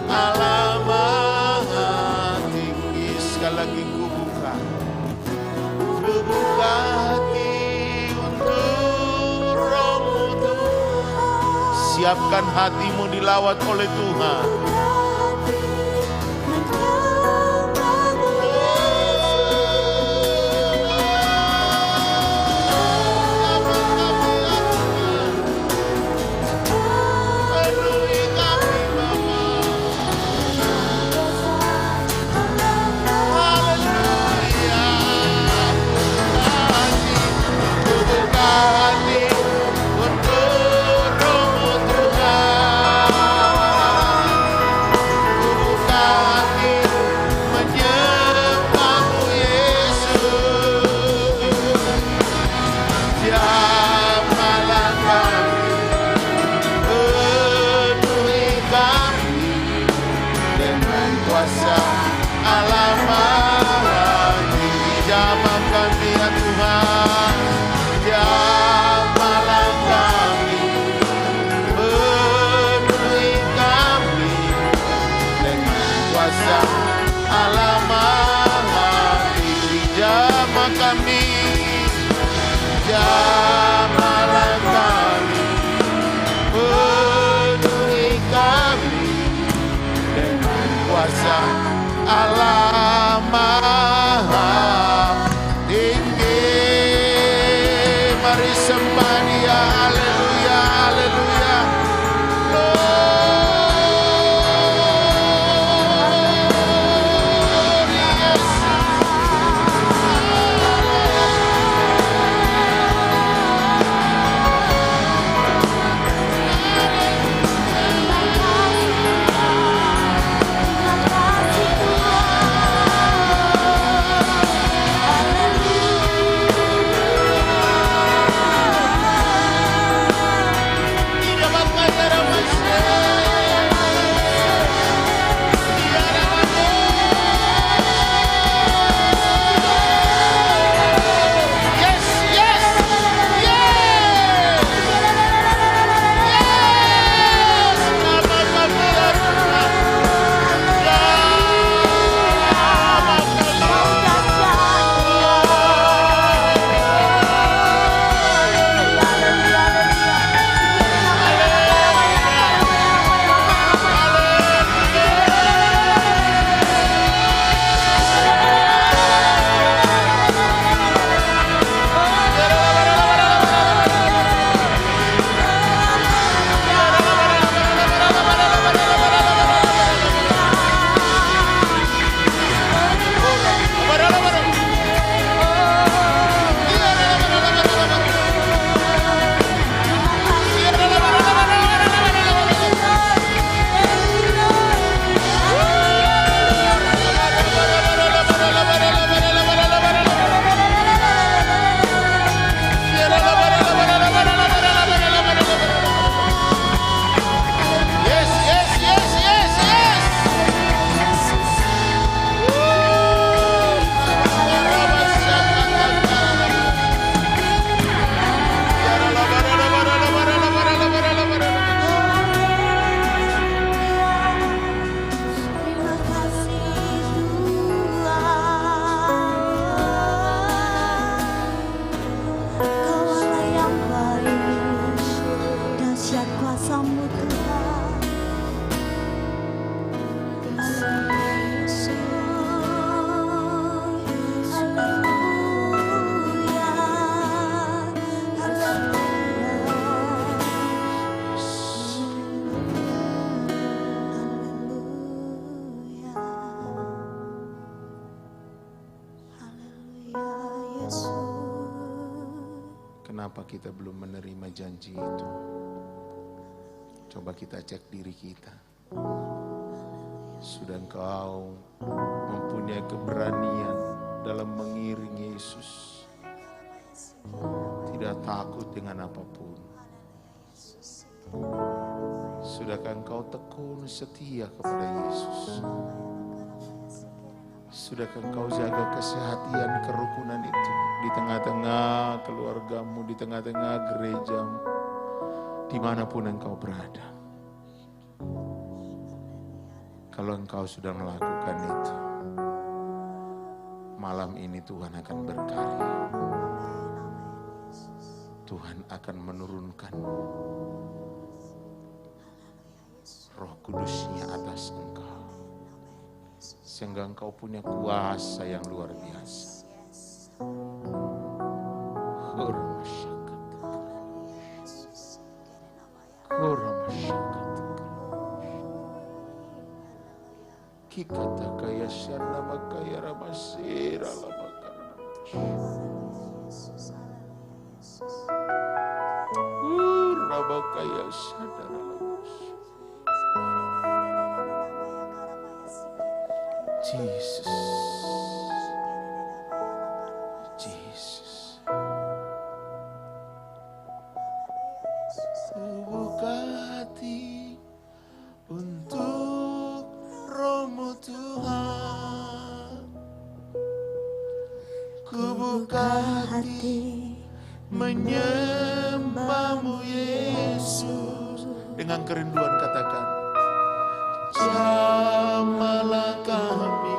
Allah Maha Tinggi. Sekali lagi ku buka hati untuk Roh-Mu Tuhan. Siapkan hatimu dilawat oleh Tuhan. Penuhi kami Bapa. Haleluya. Ku buka hati untuk Roh-Mu Tuhan. Ku buka hati menyembah-Mu Yesus. Jamahlah kami, penuhi kami dengan kuasa Allah Maha Tinggi. Jamah kami ya Tuhan, jamahlah kami, penuhi kami dengan kuasa Allah Maha Tinggi. Jamah kami, jamahlah kami, penuhi kami dengan kuasa Allah Maha Tinggi. Mari sembah Dia, haleluya, haleluya. Glory Yesus. Kenapa kita belum menerima janji itu? Coba kita cek diri kita. Sudah engkau mempunyai keberanian dalam mengiring Yesus, tidak takut dengan apapun. Sudahkah engkau tekun setia kepada Yesus? Sudahkah engkau jaga kesehatan kerukunan itu di tengah-tengah keluargamu, di tengah-tengah gerejamu, dimanapun engkau berada? Kalau engkau sudah melakukan itu, malam ini Tuhan akan berkarya. Tuhan akan menurunkan Roh Kudus-Nya atas engkau, sehingga engkau punya kuasa yang luar biasa. Kikata kaya syana makaya ramasira lamakarna. Rabakaya sadara lamas. Jesus. Jesus. Buka hati untuk Roh-Mu Tuhan. Ku buka hati menyembah-Mu Yesus. Dengan kerinduan katakan, jamahlah kami,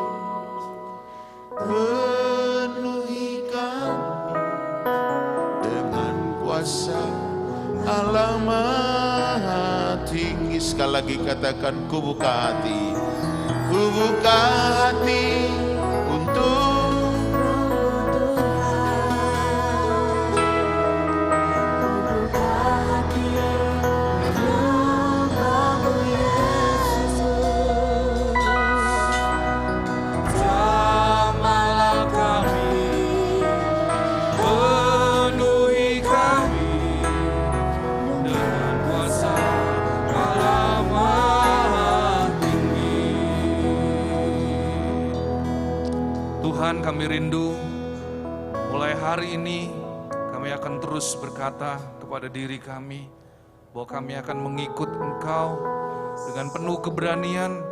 penuhi kami dengan kuasa Allah Maha Tinggi. Sekali lagi katakan, ku buka hati. Ku buka hati untuk Tuhan, kami rindu mulai hari ini kami akan terus berkata kepada diri kami bahwa kami akan mengikut Engkau dengan penuh keberanian,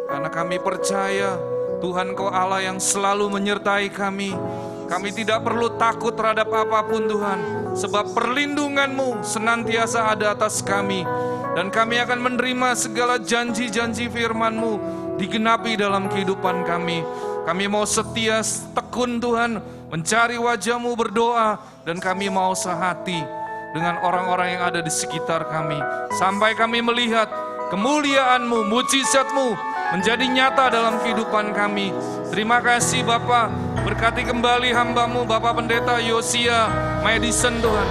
karena kami percaya Tuhan Engkau Allah yang selalu menyertai kami. Kami tidak perlu takut terhadap apapun Tuhan, sebab perlindungan-Mu senantiasa ada atas kami, dan kami akan menerima segala janji-janji firman-Mu digenapi dalam kehidupan kami. Kami mau setia, tekun Tuhan, mencari wajah-Mu, berdoa, dan kami mau sehati dengan orang-orang yang ada di sekitar kami, sampai kami melihat kemuliaan-Mu, mujizat-Mu menjadi nyata dalam kehidupan kami. Terima kasih Bapa, berkati kembali hamba-Mu, Bapak Pendeta Yosia Madison Tuhan.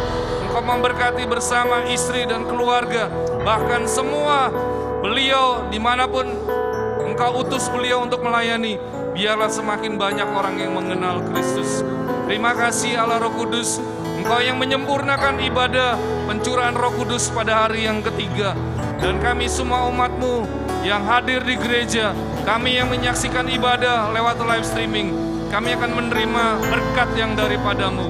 Engkau memberkati bersama istri dan keluarga, bahkan semua beliau dimanapun Engkau utus beliau untuk melayani. Biarlah semakin banyak orang yang mengenal Kristus. Terima kasih Allah Roh Kudus, Engkau yang menyempurnakan ibadah pencurahan Roh Kudus pada hari yang ketiga. Dan kami semua umat-Mu yang hadir di gereja, kami yang menyaksikan ibadah lewat live streaming, kami akan menerima berkat yang daripada-Mu.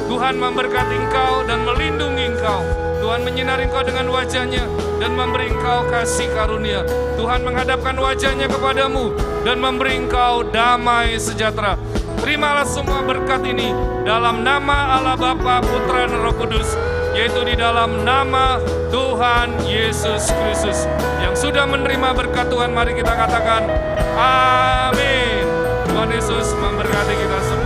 Tuhan memberkati Engkau dan melindungi Engkau. Tuhan menyinari Engkau dengan wajah-Nya dan memberi Engkau kasih karunia. Tuhan menghadapkan wajah-Nya kepadamu dan memberi Engkau damai sejahtera. Terimalah semua berkat ini dalam nama Allah Bapa, Putra, dan Roh Kudus, yaitu di dalam nama Tuhan Yesus Kristus. Yang sudah menerima berkat Tuhan, mari kita katakan amin. Tuhan Yesus memberkati kita semua.